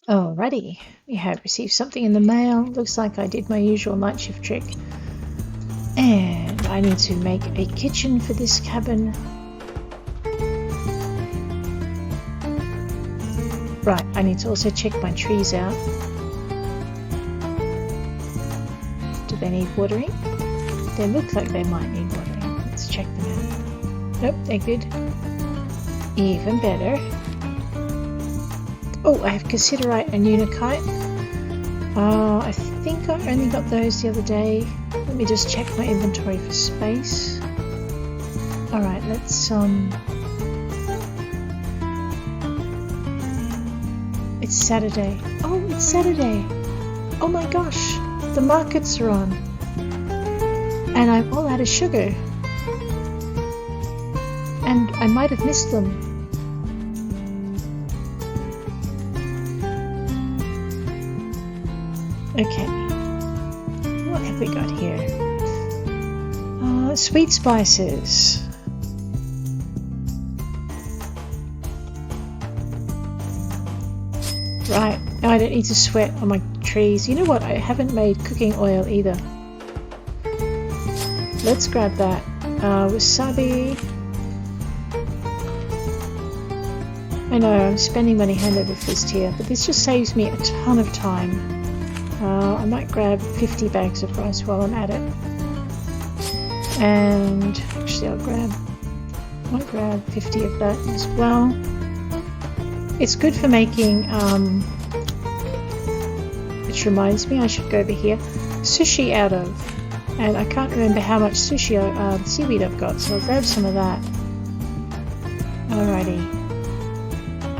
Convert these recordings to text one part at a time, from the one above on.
Alrighty, we have received something in the mail. Looks like I did my usual night shift trick. And I need to make a kitchen for this cabin. Right, I need to also check my trees out. Do they need watering? They look like they might need watering. Let's check them out. Nope, they're good. Even better. Oh, I have cassiterite and unikite. I think I only got those the other day. Let me just check my inventory for space. Alright, let's It's Saturday. Oh, it's Saturday! Oh my gosh! The markets are on! And I'm all out of sugar. And I might have missed them. Okay, what have we got here? Sweet spices. Right, now I don't need to sweat on my trees. You know what? I haven't made cooking oil either. Let's grab that. Wasabi. I know I'm spending money hand over fist here, but this just saves me a ton of time. I might grab 50 bags of rice while I'm at it. And actually I might grab 50 of that as well. It's good for making, which reminds me I should go over here, sushi out of. And I can't remember how much sushi, seaweed I've got, so I'll grab some of that. Alrighty.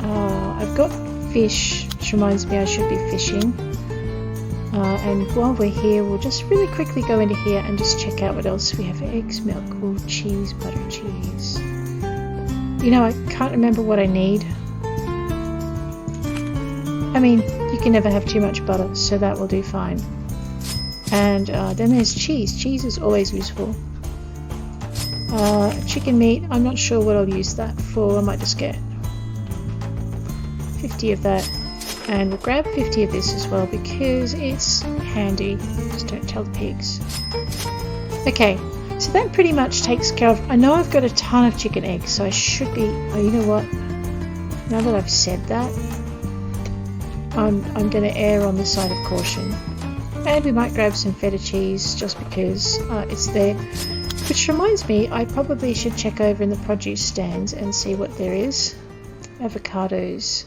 I've got fish, which reminds me I should be fishing. And while we're here, we'll just really quickly go into here and just check out what else we have. Eggs, milk, oh, cheese, butter, cheese. You know, I can't remember what I need. I mean, you can never have too much butter, so that will do fine. And then there's cheese. Cheese is always useful. Chicken meat, I'm not sure what I'll use that for. I might just get 50 of that. And we'll grab 50 of this as well because it's handy. Just don't tell the pigs. Okay, so that pretty much takes care of... I know I've got a ton of chicken eggs, so I should be... Oh, you know what? Now that I've said that, I'm going to err on the side of caution. And we might grab some feta cheese just because it's there. Which reminds me, I probably should check over in the produce stands and see what there is. Avocados.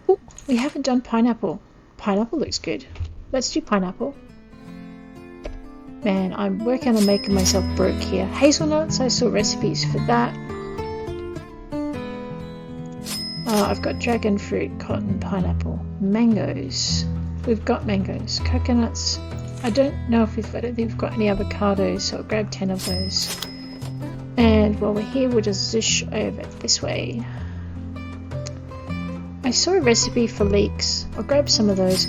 Oh, we haven't done pineapple. Pineapple looks good. Let's do pineapple. Man, I'm working on making myself broke here. Hazelnuts, I saw recipes for that. I've got dragon fruit, cotton, pineapple, mangoes. We've got mangoes. Coconuts. I don't know if I don't think we've got any avocados, so I'll grab 10 of those. And while we're here, we'll just zish over this way. I saw a recipe for leeks. I'll grab some of those.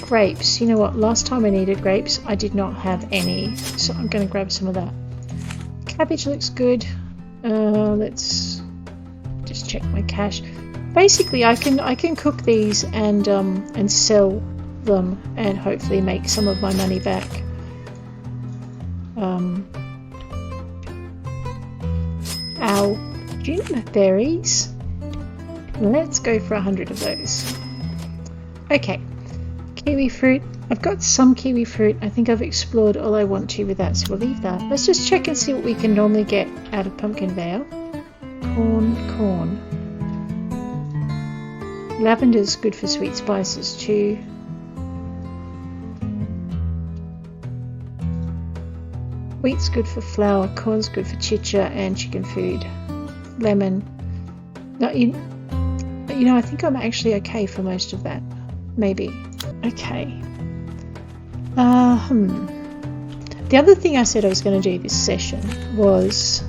Grapes. You know what? Last time I needed grapes, I did not have any. So I'm going to grab some of that. Cabbage looks good. Let's just check my cash. Basically, I can cook these and sell them and hopefully make some of my money back. Juniper berries. Let's go for 100 of those. Okay, kiwi fruit. I've got some kiwi fruit. I think I've explored all I want to with that, so we'll leave that. Let's just check and see what we can normally get out of Pumpkin Vale. Corn. Lavender's good for sweet spices too. Wheat's good for flour. Corn's good for chicha and chicken food. Lemon. No, you know, I think I'm actually okay for most of that. Maybe. Okay. The other thing I said I was going to do this session was...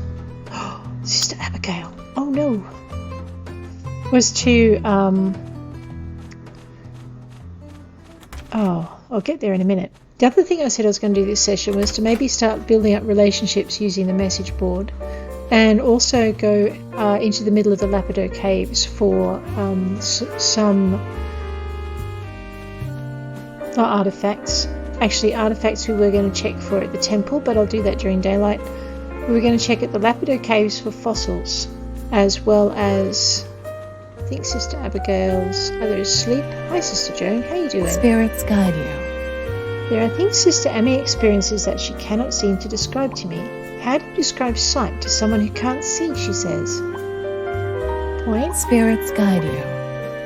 Sister Abigail. Oh no. Was to... I'll get there in a minute. The other thing I said I was going to do this session was to maybe start building up relationships using the message board. And also go into the middle of the Lapidot caves for some Or artifacts. Actually, artifacts we were going to check for at the temple, but I'll do that during daylight. We were going to check at the Lapidot caves for fossils, as well as, I think Sister Abigail's either asleep. Hi Sister Joan, how you doing? Spirits guide you. There are things Sister Emmy experiences that she cannot seem to describe to me. How do you describe sight to someone who can't see, she says. Point. Spirits guide you.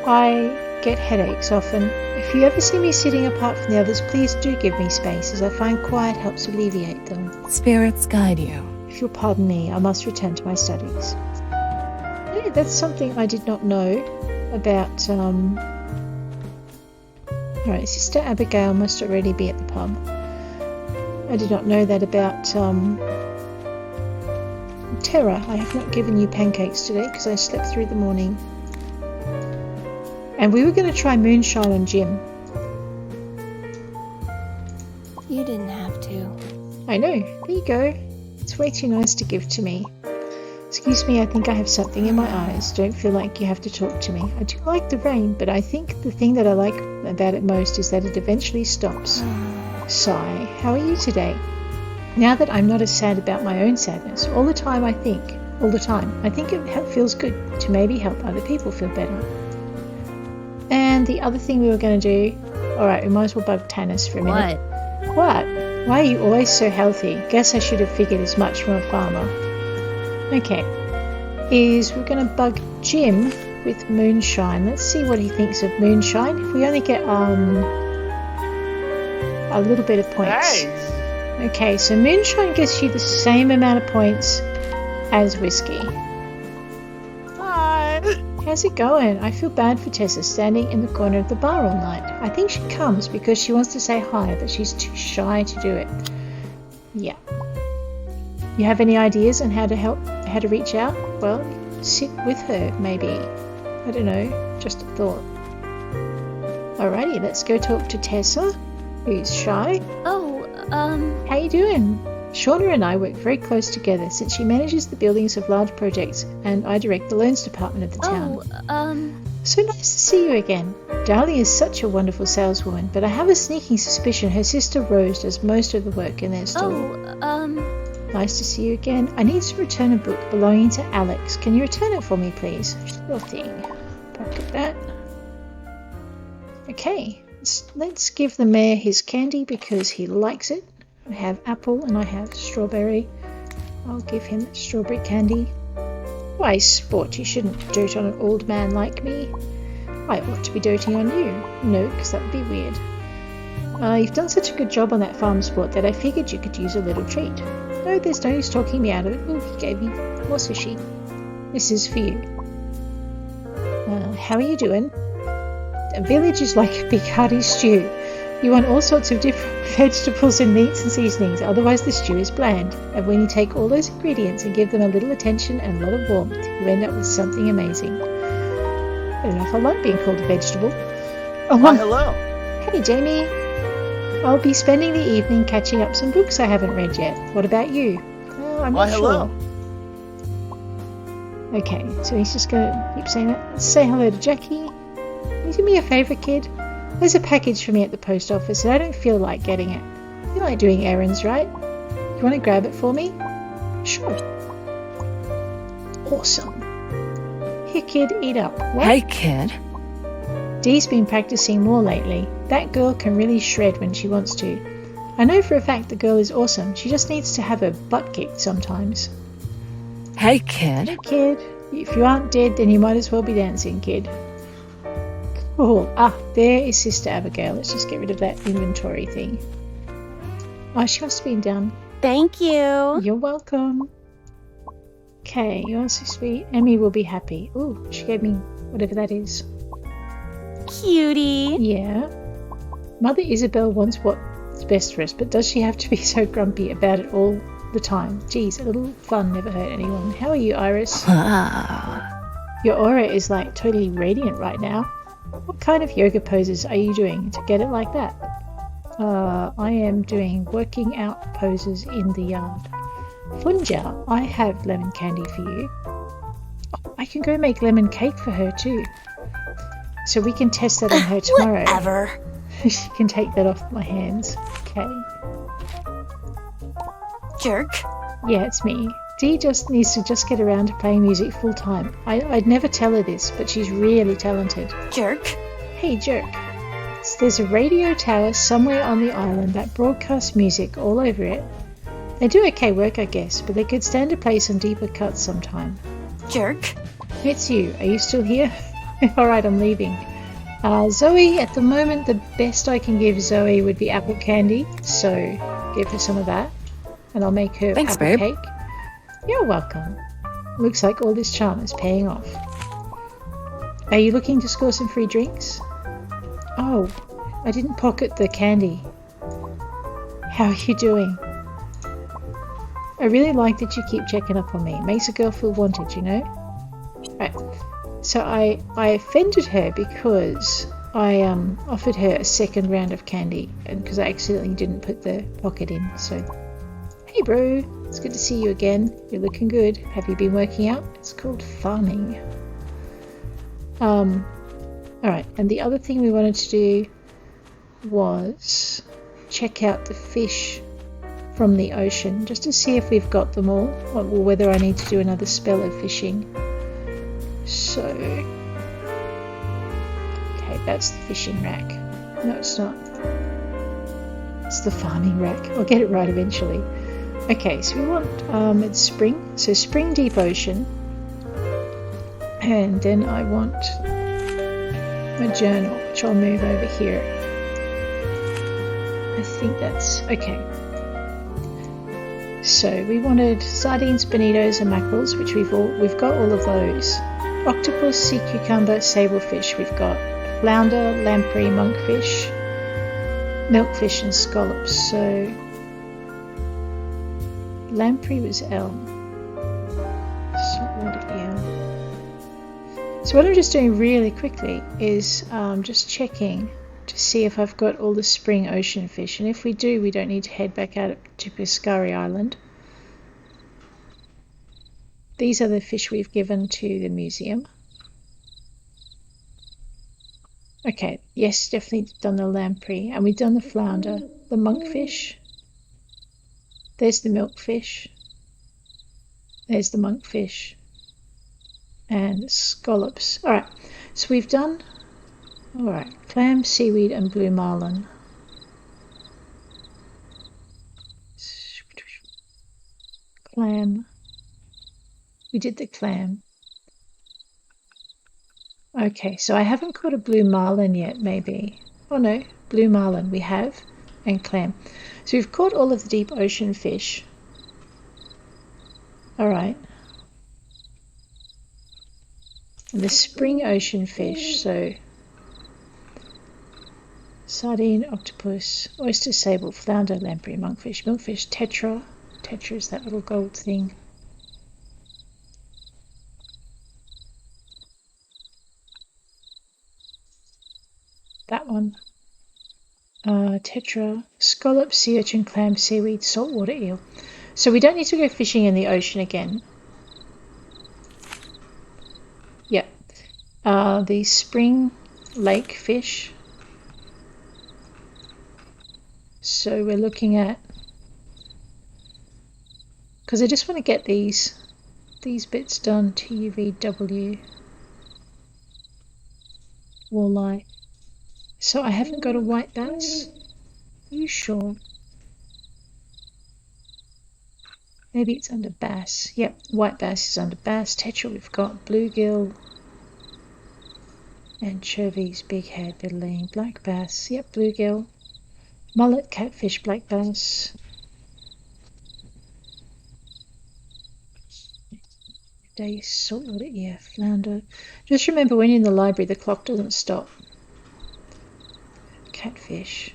I get headaches often. If you ever see me sitting apart from the others, please do give me space, as I find quiet helps alleviate them. Spirits guide you. If you'll pardon me, I must return to my studies. Yeah, that's something I did not know about. Alright, Sister Abigail must already be at the pub. I did not know that about Terra. I have not given you pancakes today because I slept through the morning. And we were going to try moonshine on Jim. You didn't have to. I know. There you go. It's way too nice to give to me. Excuse me, I think I have something in my eyes. Don't feel like you have to talk to me. I do like the rain, but I think the thing that I like about it most is that it eventually stops. Sigh. How are you today? Now that I'm not as sad about my own sadness, all the time I think it feels good to maybe help other people feel better. And the other thing we were going to do, alright, we might as well bug Tanis for a minute. What? Why are you always so healthy? Guess I should have figured as much from a farmer. Okay, we're going to bug Jim with moonshine. Let's see what he thinks of moonshine. If we only get a little bit of points. Hey. Okay, so moonshine gets you the same amount of points as whiskey. Hi. How's it going? I feel bad for Tessa standing in the corner of the bar all night. I think she comes because she wants to say hi, but she's too shy to do it. Yeah. You have any ideas on how to reach out? Well, sit with her, maybe. I don't know, just a thought. Alrighty, let's go talk to Tessa, who's shy. How you doing? Shauna and I work very close together since she manages the buildings of large projects and I direct the loans department of the town. So nice to see you again. Darlie is such a wonderful saleswoman, but I have a sneaking suspicion her sister Rose does most of the work in their store. Nice to see you again. I need to return a book belonging to Alex. Can you return it for me, please? Sure thing. Pocket that. Okay, let's give the mayor his candy because he likes it. I have apple and I have strawberry. I'll give him strawberry candy. Why, sport, you shouldn't dote on an old man like me. I ought to be doting on you. No, because that would be weird. You've done such a good job on that farm, Sport, that I figured you could use a little treat. No, there's no use talking me out of it. Oh, he gave me more sushi. This is for you. How are you doing? A village is like a big hearty stew. You want all sorts of different vegetables and meats and seasonings, otherwise the stew is bland. And when you take all those ingredients and give them a little attention and a lot of warmth, you end up with something amazing. I don't know if I like being called a vegetable. Oh, Why, hello. Hey, Jamie. I'll be spending the evening catching up some books I haven't read yet. What about you? I'm Why, not hello. sure. Okay, so he's just going to keep saying that. Let's say hello to Jackie. Can you do me a favour, kid? There's a package for me at the post office and I don't feel like getting it. You like doing errands, right? You want to grab it for me? Sure. Awesome. Here, kid, eat up. What? Hey, kid. Dee's been practicing more lately. That girl can really shred when she wants to. I know for a fact the girl is awesome. She just needs to have her butt kicked sometimes. Hey, kid. Hey, kid. If you aren't dead, then you might as well be dancing, kid. Cool. There is Sister Abigail. Let's just get rid of that inventory thing. Oh, she must have been done. Thank you. You're welcome. Okay, you are so sweet. Emmy will be happy. Ooh, she gave me whatever that is. Cutie. Yeah. Mother Isabel wants what's best for us, but does she have to be so grumpy about it all the time? Geez, a little fun never hurt anyone. How are you, Iris? Your aura is like totally radiant right now. What kind of yoga poses are you doing to get it like that? I am doing working out poses in the yard. Funja, I have lemon candy for you. Oh, I can go make lemon cake for her too. So we can test that on her tomorrow. Whatever. She can take that off my hands. Okay. Jerk. Yeah, it's me. Dee just needs to just get around to playing music full time. I'd never tell her this, but she's really talented. Jerk. Hey, jerk. There's a radio tower somewhere on the island that broadcasts music all over it. They do okay work, I guess, but they could stand to play some deeper cuts sometime. Jerk. It's you. Are you still here? Alright, I'm leaving. Zoe, at the moment, the best I can give Zoe would be apple candy, so give her some of that. And I'll make her Thanks, apple babe. cake. You're welcome. Looks like all this charm is paying off. Are you looking to score some free drinks? Oh, I didn't pocket the candy. How are you doing? I really like that you keep checking up on me. It makes a girl feel wanted, you know? Right. So I offended her because I offered her a second round of candy, and because I accidentally didn't put the pocket in. So, hey bro, it's good to see you again. You're looking good. Have you been working out? It's called farming. Alright, and the other thing we wanted to do was check out the fish from the ocean, just to see if we've got them all, or whether I need to do another spell of fishing. So, okay, that's the fishing rack. No, it's not. It's the farming rack. I'll get it right eventually. Okay, so we want, it's spring, so spring deep ocean. And then I want my journal, which I'll move over here. I think that's okay. So we wanted sardines, bonitos, and mackerels, which we've got all of those. Octopus, sea cucumber, sablefish. We've got flounder, lamprey, monkfish, milkfish, and scallops. So lamprey was L. Saltwater eel. So what I'm just doing really quickly is just checking to see if I've got all the spring ocean fish, and if we do, we don't need to head back out to Piscari Island. These are the fish we've given to the museum. Okay, yes, definitely done the lamprey, and we've done the flounder, the monkfish. There's the milkfish. There's the monkfish. And scallops. Alright, so we've done, alright, clam, seaweed, and blue marlin. Clam. We did the clam. Okay, so I haven't caught a blue marlin yet, maybe. Oh no, blue marlin we have, and clam. So we've caught all of the deep ocean fish. Alright. And the spring ocean fish, so sardine, octopus, oyster, sable, flounder, lamprey, monkfish, milkfish, tetra. Tetra is that little gold thing. That one. Tetra, scallop, sea urchin, clam, seaweed, saltwater eel. So we don't need to go fishing in the ocean again. Yep. The spring lake fish. So we're looking at, because I just want to get these bits done. TUVW walleye. So I haven't got a white bass. Are you sure? Maybe it's under bass. Yep, white bass is under bass. Tetra we've got bluegill, anchovies, bighead, bitternut, black bass. Yep, bluegill, mullet, catfish, black bass. Dace, saltwater ear, flounder. Just remember, when you're in the library, the clock doesn't stop. Catfish.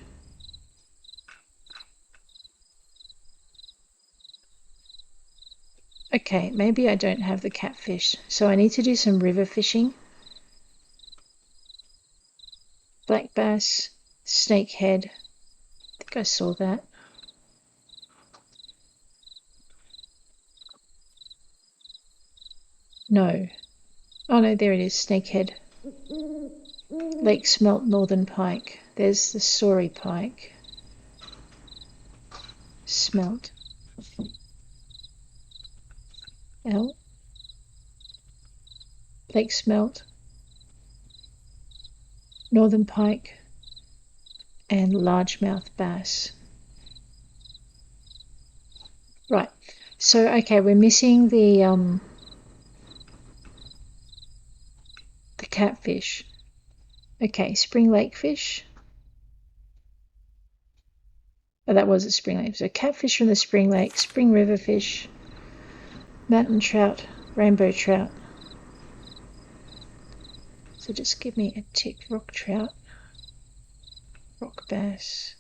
Okay, maybe I don't have the catfish, so I need to do some river fishing. Black bass, snakehead. I think I saw that. No. Oh no, there it is, snakehead. Lake smelt, northern pike. There's the sorry pike. Smelt. L. Lake smelt. Northern pike. And largemouth bass. Right. So, okay, we're missing the catfish. Okay, spring lake fish. Oh, that was a spring lake. So catfish from the spring lake, spring river fish, mountain trout, rainbow trout. So just give me a tick. Rock trout, rock bass.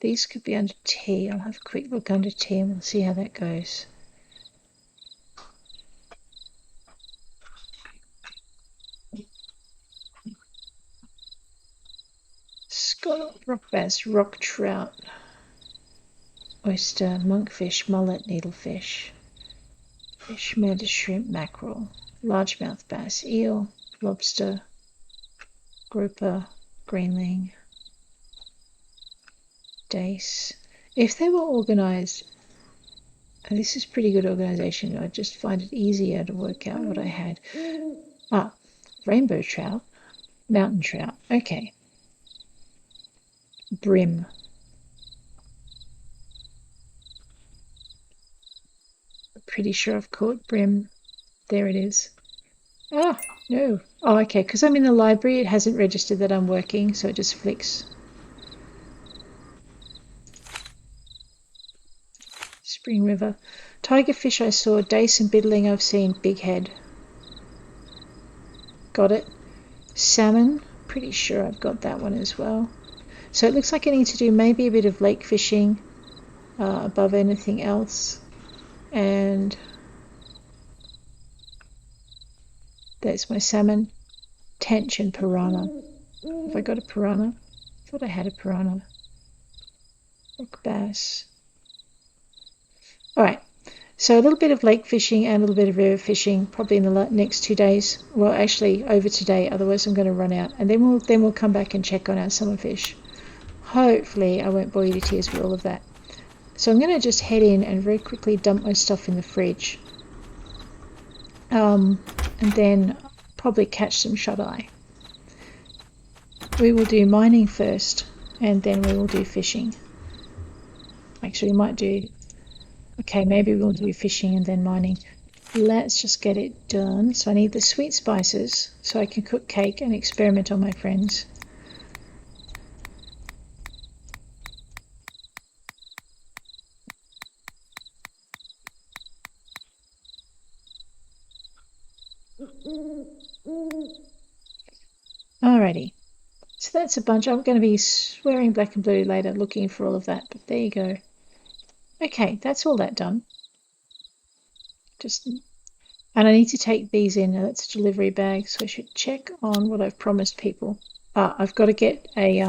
These could be under T. I'll have a quick look under T and we'll see how that goes. Scallop, rock bass, rock trout, oyster, monkfish, mullet, needlefish, fish, mantis shrimp, mackerel, largemouth bass, eel, lobster, grouper, greenling, dace. If they were organised, this is pretty good organisation. I just find it easier to work out what I had. Ah, rainbow trout, mountain trout. Okay. Brim. I'm pretty sure I've caught brim. There it is. Ah, no. Oh, okay, because I'm in the library, it hasn't registered that I'm working, so it just flicks. Spring River. Tigerfish I saw, dace and biddling I've seen, big head. Got it. Salmon, pretty sure I've got that one as well. So it looks like I need to do maybe a bit of lake fishing above anything else. And there's my salmon, tench and piranha. Have I got a piranha? I thought I had a piranha. Rock bass. All right, so a little bit of lake fishing and a little bit of river fishing, probably in the next 2 days. Well, actually over today, otherwise I'm going to run out. And then we'll come back and check on our summer fish. Hopefully I won't bore you to tears with all of that. So I'm going to just head in and very quickly dump my stuff in the fridge. And then probably catch some shut-eye. We will do mining first, and then we will do fishing. Actually, we might do... Okay, maybe we'll do fishing and then mining. Let's just get it done. So I need the sweet spices so I can cook cake and experiment on my friends. Alrighty, so that's a bunch. I'm going to be swearing black and blue later looking for all of that, but there you go. Okay, that's all that done. And I need to take these in. Now that's a delivery bag, so I should check on what I've promised people. I've got to get a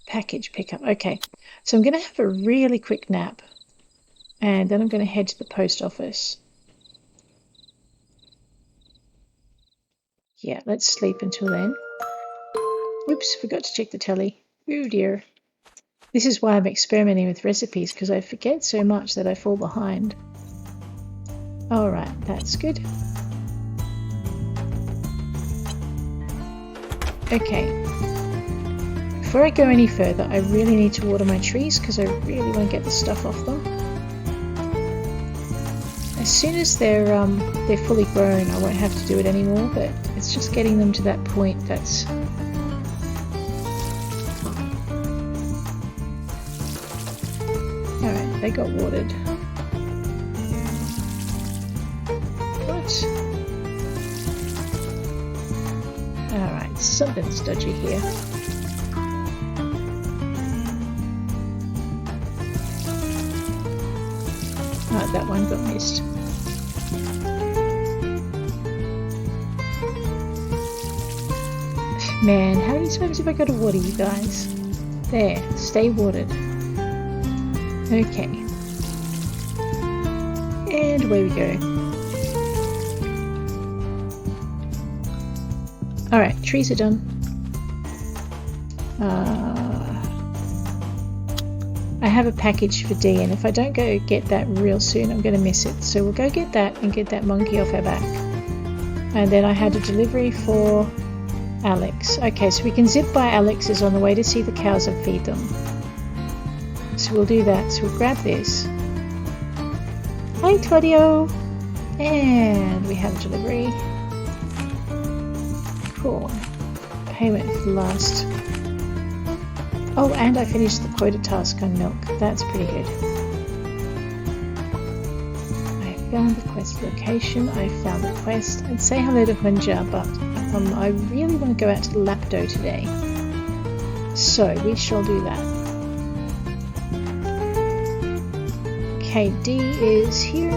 package pickup. Okay, so I'm going to have a really quick nap, and then I'm going to head to the post office. Yeah, let's sleep until then. Oops, forgot to check the telly. Oh dear. This is why I'm experimenting with recipes, because I forget so much that I fall behind. Alright, that's good. Okay. Before I go any further, I really need to water my trees because I really want to get the stuff off them. As soon as they're fully grown, I won't have to do it anymore, but it's just getting them to that point that's... Alright, they got watered. What? Alright, something's dodgy here. Oh, that one got missed. Man, how many times have I got to water you guys? There, stay watered. Okay. And away we go. Alright, trees are done. I have a package for D, and if I don't go get that real soon, I'm going to miss it. So we'll go get that and get that monkey off our back. And then I had a delivery for Alex. Okay, so we can zip by Alex's on the way to see the cows and feed them. So we'll do that. So we'll grab this. Hi, Claudio! And we have a delivery. Cool. Payment for last. Oh, and I finished the quota task on milk. That's pretty good. I found the quest location. I found the quest. I'd say hello to Hunja, but I really want to go out to the Lapidot today. So we shall do that. Okay, D is here.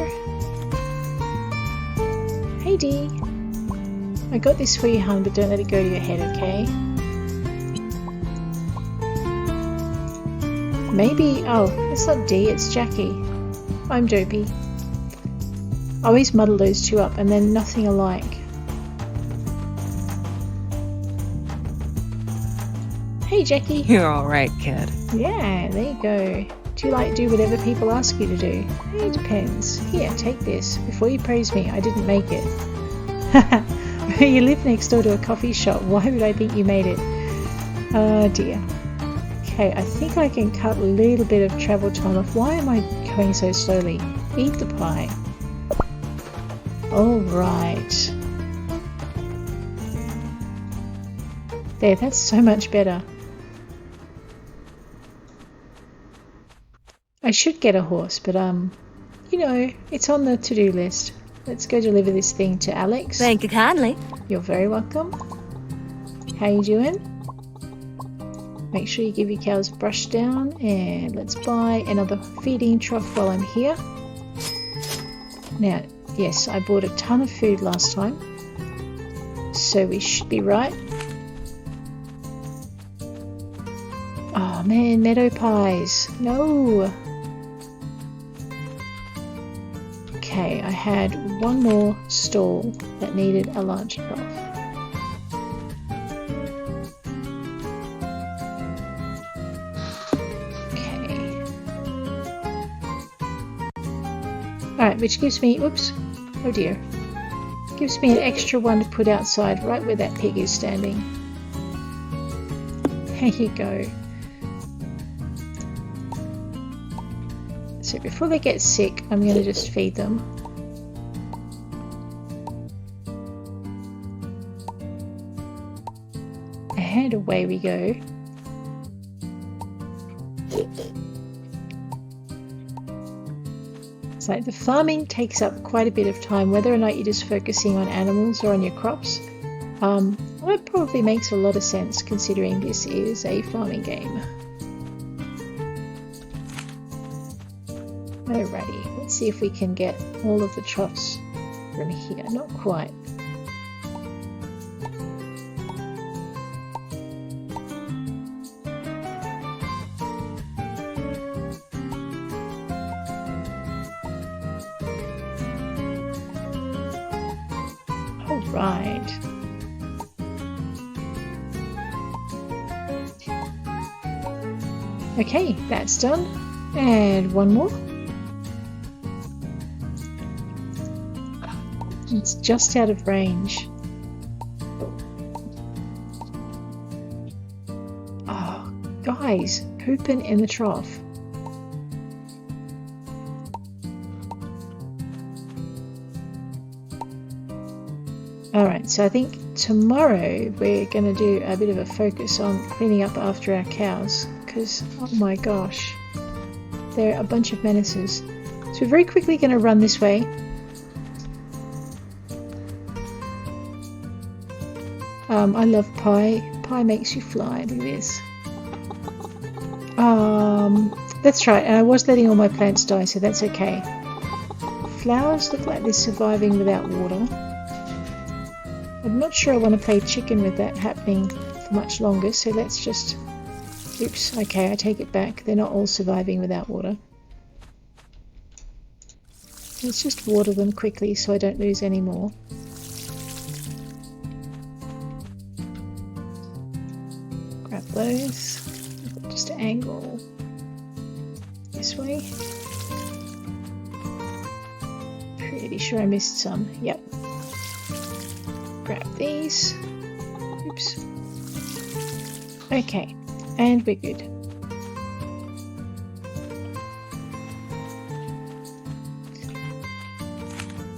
Hey D. I got this for you, hun, but don't let it go to your head, okay? Maybe, oh, it's not D, it's Jackie. I'm dopey. I always muddle those two up and then nothing alike. Hey Jackie. You're alright, kid. Yeah, there you go. Do you do whatever people ask you to do? It depends. Here, take this. Before you praise me, I didn't make it. You live next door to a coffee shop. Why would I think you made it? Oh dear. Okay, I think I can cut a little bit of travel time off. Why am I going so slowly? Eat the pie. Alright. There, that's so much better. I should get a horse, but you know, it's on the to-do list. Let's go deliver this thing to Alex. Thank you kindly. You're very welcome. How you doing? Make sure you give your cows a brush down, and let's buy another feeding trough while I'm here. Now, yes, I bought a ton of food last time, so we should be right. Oh man, meadow pies. No! Okay, I had one more stall that needed a large trough. Okay. Alright, which gives me, oops, oh dear. Gives me an extra one to put outside right where that pig is standing. There you go. So before they get sick, I'm going to just feed them. And away we go. So the farming takes up quite a bit of time, whether or not you're just focusing on animals or on your crops. It probably makes a lot of sense considering this is a farming game. Alrighty, let's see if we can get all of the troughs from here. Not quite. Alright. Okay, that's done. And one more. It's just out of range. Oh, guys, pooping in the trough. Alright, so I think tomorrow we're going to do a bit of a focus on cleaning up after our cows, because, oh my gosh, they're a bunch of menaces. So we're very quickly going to run this way. I love pie. Pie makes you fly. Look at this. That's right, and I was letting all my plants die, so that's okay. Flowers look like they're surviving without water. I'm not sure I want to play chicken with that happening for much longer, so let's just... Oops, okay, I take it back. They're not all surviving without water. Let's just water them quickly so I don't lose any more. those. Just angle this way. Pretty sure I missed some. Yep. Grab these. Oops. Okay, and we're good.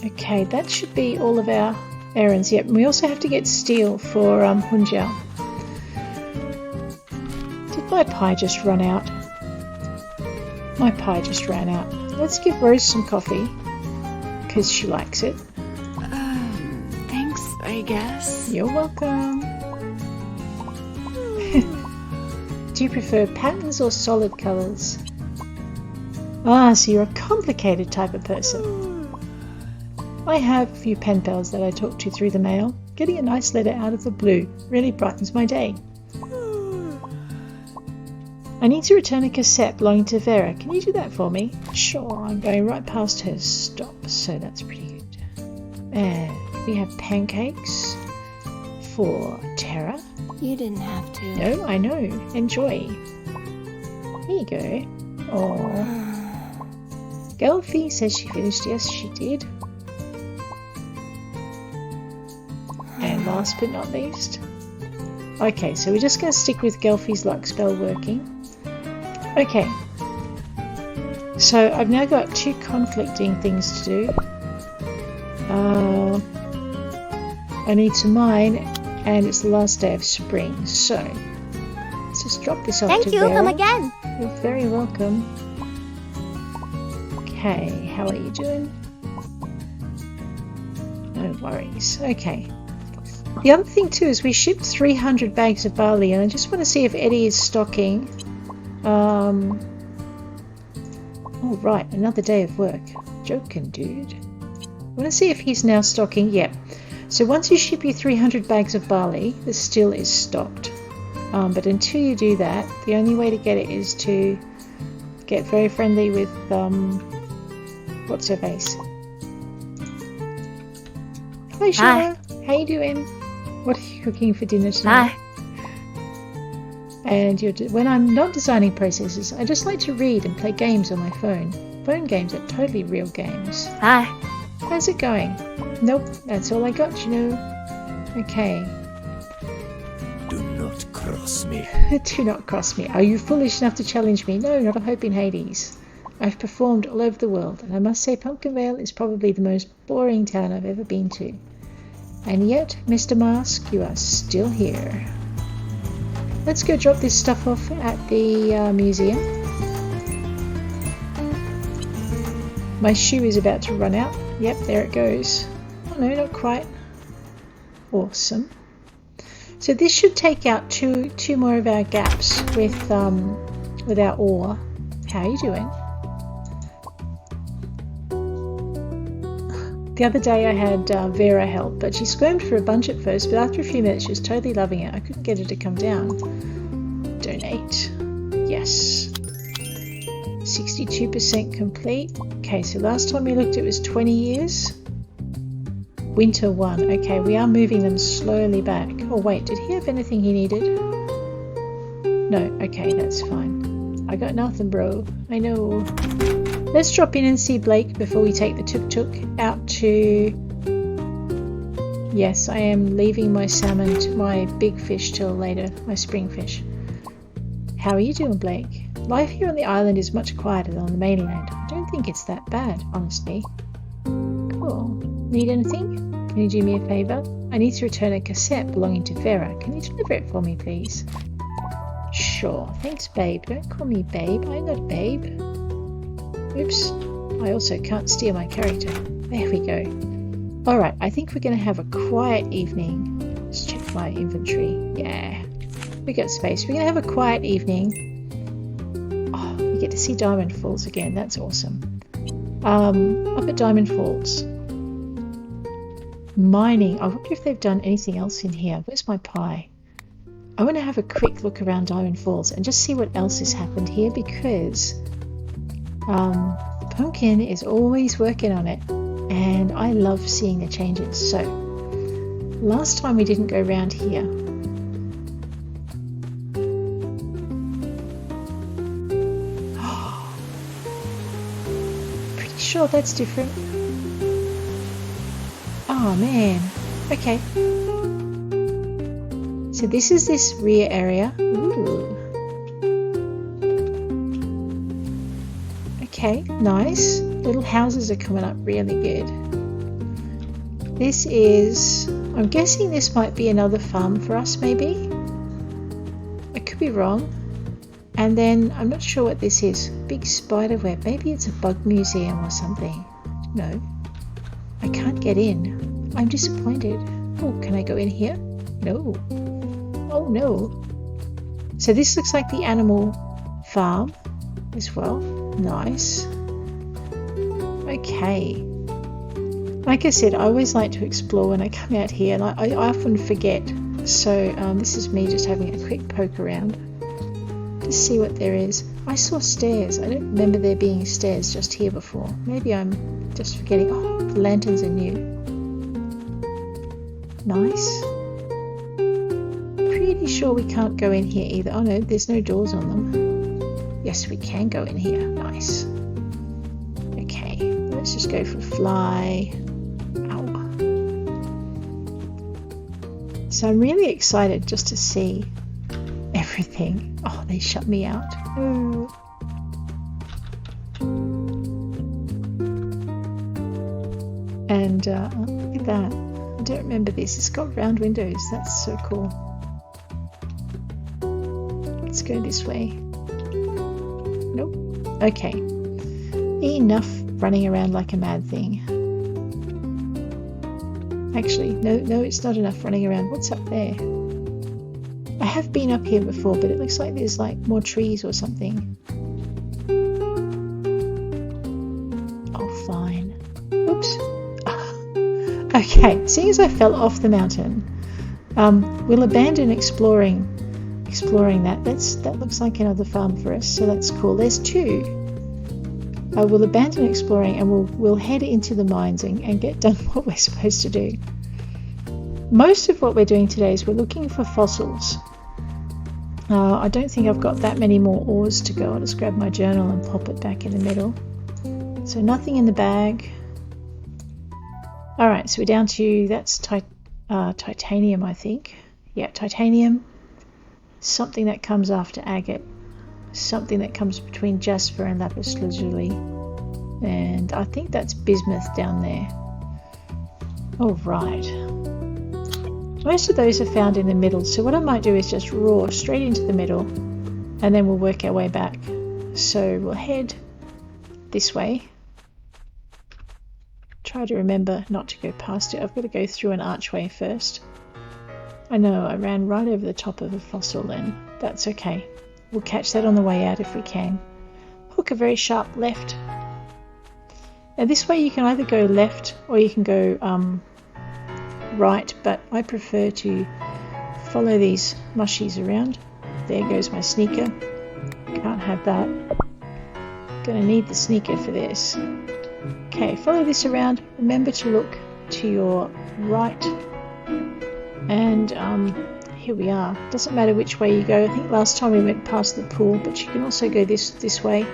Okay, that should be all of our errands. Yep, and we also have to get steel for Hunjiao. Did my pie just run out? My pie just ran out. Let's give Rose some coffee, because she likes it. Thanks, I guess. You're welcome. Do you prefer patterns or solid colours? Ah, so you're a complicated type of person. I have a few pen pals that I talk to through the mail. Getting a nice letter out of the blue really brightens my day. I need to return a cassette belonging to Vera. Can you do that for me? Sure, I'm going right past her stop, so that's pretty good. And we have pancakes for Tara. You didn't have to. No, I know. Enjoy. Here you go. Oh. Gelfie says she finished. Yes, she did. And last but not least. Okay, so we're just going to stick with Gelfie's luck spell working. Okay. So I've now got two conflicting things to do. I need to mine, and it's the last day of spring. So let's just drop this off to Vera. Thank you, come again. You're very welcome. Okay, how are you doing? No worries. Okay. The other thing too is we shipped 300 bags of barley, and I just want to see if Eddie is stocking. Oh right, another day of work. Joking, dude. I want to see if he's now stocking. Yep. So once you ship your 300 bags of barley, the still is stocked. But until you do that, the only way to get it is to get very friendly with what's her face? Hi, Shara. How you doing? What are you cooking for dinner tonight? Hi. And when I'm not designing processes, I just like to read and play games on my phone. Phone games are totally real games. Hi. How's it going? Nope, that's all I got, you know. Okay. Do not cross me. Do not cross me. Are you foolish enough to challenge me? No, not a hope in Hades. I've performed all over the world, and I must say Pumpkinvale is probably the most boring town I've ever been to. And yet, Mr. Mask, you are still here. Let's go drop this stuff off at the museum. My shoe is about to run out. Yep, there it goes. Oh, no, not quite. Awesome. So this should take out two more of our gaps with our ore. How are you doing? The other day I had Vera help, but she squirmed for a bunch at first, but after a few minutes she was totally loving it. I couldn't get her to come down. Donate. Yes. 62% complete. Okay, so last time we looked it was 20 years. Winter 1. Okay, we are moving them slowly back. Oh wait, did he have anything he needed? No, okay, that's fine. I got nothing, bro. I know. Let's drop in and see Blake before we take the tuk-tuk out to... Yes, I am leaving my salmon, my big fish, till later, my spring fish. How are you doing, Blake? Life here on the island is much quieter than on the mainland. I don't think it's that bad, honestly. Cool. Need anything? Can you do me a favour? I need to return a cassette belonging to Vera. Can you deliver it for me, please? Sure. Thanks, babe. Don't call me babe. I'm not a babe. Oops, I also can't steer my character. There we go. Alright, I think we're going to have a quiet evening. Let's check my inventory. Yeah, we got space. We're going to have a quiet evening. Oh, we get to see Diamond Falls again. That's awesome. Up at Diamond Falls. Mining. I wonder if they've done anything else in here. Where's my pie? I want to have a quick look around Diamond Falls and just see what else has happened here, because... Pumpkin is always working on it, and I love seeing the changes. So last time we didn't go around here. sure, that's different. Oh man. Okay. So this is this rear area. Ooh. Okay, nice. Little houses are coming up really good. This is... I'm guessing this might be another farm for us, maybe? I could be wrong. And then, I'm not sure what this is. Big spider web. Maybe it's a bug museum or something. No. I can't get in. I'm disappointed. Oh, can I go in here? No. Oh no. So this looks like the animal farm as well. Nice. Okay. Like I said, I always like to explore when I come out here, and I often forget. So this is me just having a quick poke around. Just see what there is. I saw stairs. I don't remember there being stairs just here before. Maybe I'm just forgetting. Oh, the lanterns are new. Nice. Pretty sure we can't go in here either. Oh no, there's no doors on them. Yes, we can go in here. Nice. Okay, let's just go for fly. Ow. So I'm really excited just to see everything. Oh, they shut me out. Ooh. And look at that. I don't remember this. It's got round windows. That's so cool. Let's go this way. Nope. Okay. Enough running around like a mad thing. Actually, no, it's not enough running around. What's up there? I have been up here before, but it looks like there's like more trees or something. Oh, fine. Oops. Okay, seeing as I fell off the mountain, we'll abandon exploring that. That looks like another farm for us, so that's cool. There's two. We'll abandon exploring and we'll head into the mines and get done what we're supposed to do. Most of what we're doing today is we're looking for fossils. I don't think I've got that many more ores to go. I'll just grab my journal and pop it back in the middle. So nothing in the bag. Alright, so we're down to, that's titanium, I think. Yeah, titanium. Something that comes after agate. Something that comes between jasper and lapis lazuli. And I think that's bismuth down there. Alright. Most of those are found in the middle, so what I might do is just roar straight into the middle and then we'll work our way back. So we'll head this way. Try to remember not to go past it. I've got to go through an archway first. I know, I ran right over the top of a fossil then. That's okay. We'll catch that on the way out if we can. Hook a very sharp left. Now this way you can either go left or you can go right, but I prefer to follow these mushies around. There goes my sneaker. Can't have that. Gonna need the sneaker for this. Okay, follow this around. Remember to look to your right. And here we are. Doesn't matter which way you go. I think last time we went past the pool, but you can also go this way.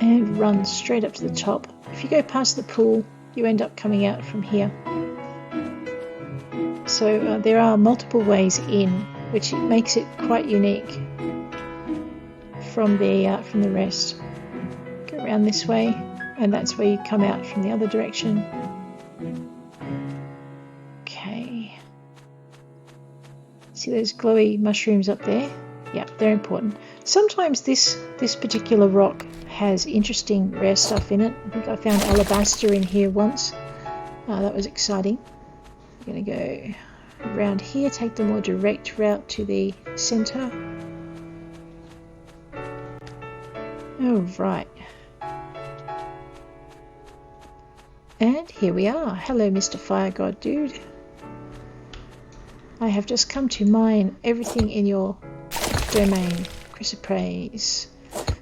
And run straight up to the top. If you go past the pool, you end up coming out from here. So there are multiple ways in, which makes it quite unique from the rest. Go around this way, and that's where you come out from the other direction. Okay. See those glowy mushrooms up there? Yeah, they're important. Sometimes this particular rock has interesting rare stuff in it. I think I found alabaster in here once. That was exciting. I'm going to go around here, take the more direct route to the center. Oh, right. And here we are. Hello, Mr. Fire God Dude. I have just come to mine everything in your domain. Chrysoprase.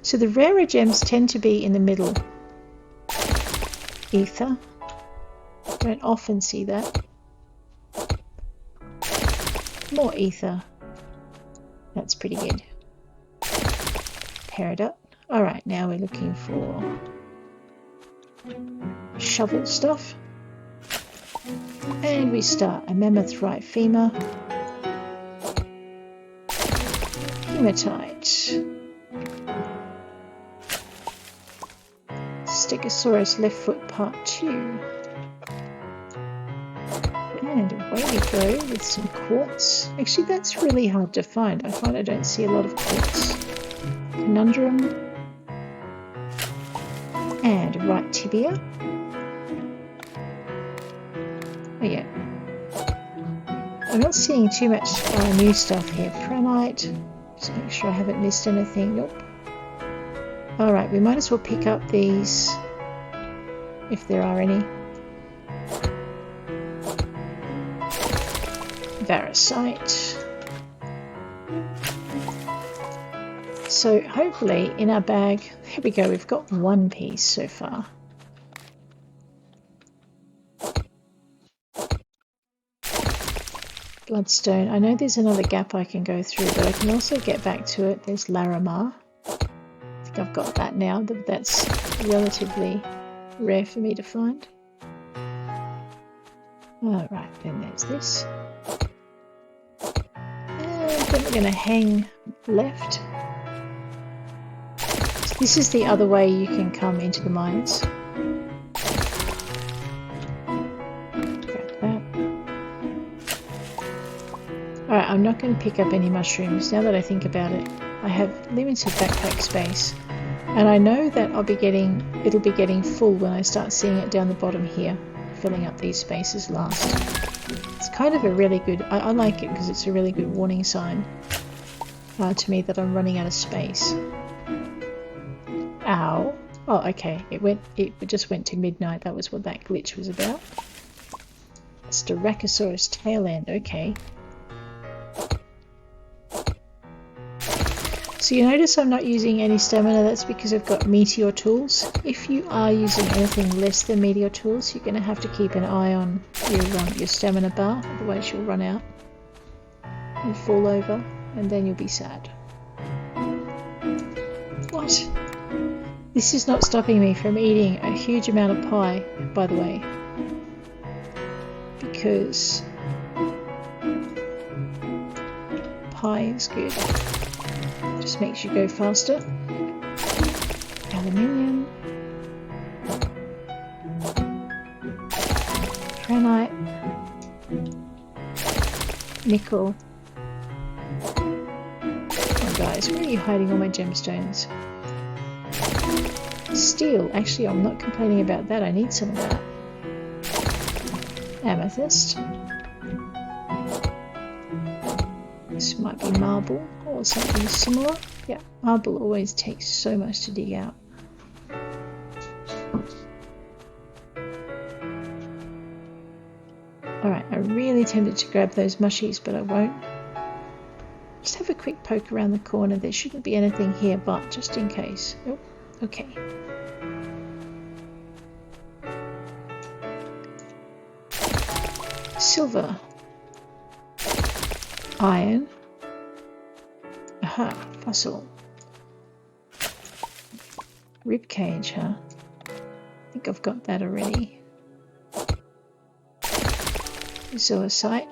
So the rarer gems tend to be in the middle. Ether. Don't often see that. More ether. That's pretty good. peridot. Alright, now we're looking for shovel stuff. And we start a mammoth right femur, hematite, Stegosaurus left foot part 2, and away we go with some quartz. Actually, that's really hard to find. I find I don't see a lot of quartz. Conundrum, and right tibia. Oh yeah. I'm not seeing too much new stuff here. Pranite. Just make sure I haven't missed anything. Nope. Alright, we might as well pick up these if there are any. Varicite. So hopefully in our bag, here we go, we've got one piece so far. Bloodstone. I know there's another gap I can go through, but I can also get back to it. There's Larimar. I think I've got that now, but that's relatively rare for me to find. Alright, then there's this. And then we're going to hang left. So this is the other way you can come into the mines. Alright, I'm not going to pick up any mushrooms. Now that I think about it, I have limited backpack space. And I know that it'll be getting full when I start seeing it down the bottom here, filling up these spaces last. It's kind of a really good, I like it because it's a really good warning sign to me that I'm running out of space. Ow. Oh, okay. It just went to midnight. That was what that glitch was about. It's Styracosaurus tail end. Okay. So you notice I'm not using any stamina. That's because I've got meteor tools. If you are using anything less than meteor tools, you're going to have to keep an eye on your stamina bar, otherwise you'll run out and fall over, and then you'll be sad. What? This is not stopping me from eating a huge amount of pie, by the way, because pie is good. Just makes you go faster. Aluminium. Granite. Nickel. Oh guys, where are you hiding all my gemstones? Steel. Actually, I'm not complaining about that. I need some of that. Amethyst. This might be marble or something similar. Yeah, marble always takes so much to dig out. Alright, I'm really tempted to grab those mushies, but I won't. Just have a quick poke around the corner. There shouldn't be anything here, but just in case. Nope. Okay. Silver. Iron. Aha, fossil. Ribcage, huh? I think I've got that already. Zoisite.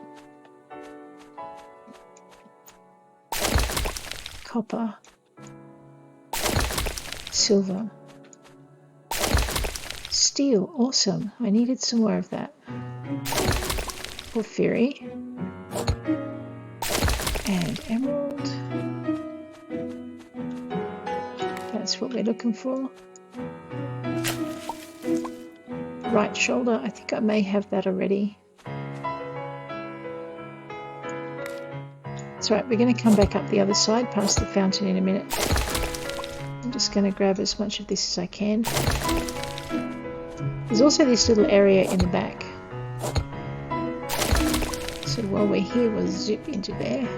Copper. Silver. Steel, awesome. I needed some more of that. Porphyry. And emerald. That's what we're looking for. Right shoulder, I think I may have that already. That's right, we're going to come back up the other side past the fountain in a minute. I'm just going to grab as much of this as I can. There's also this little area in the back. So while we're here, we'll zip into there.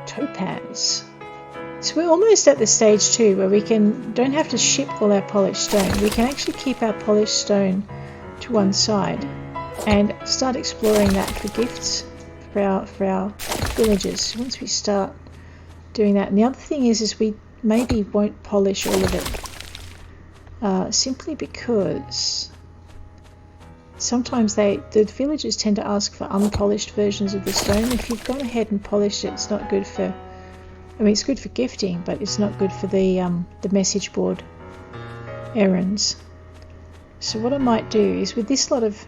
Topaz. So we're almost at the stage too where we don't have to ship all our polished stone. We can actually keep our polished stone to one side and start exploring that for gifts for our villagers once we start doing that. And the other thing is we maybe won't polish all of it simply because sometimes the villagers tend to ask for unpolished versions of the stone. If you've gone ahead and polished it, it's not good for, I mean, it's good for gifting, but it's not good for the message board errands. So what I might do is with this lot of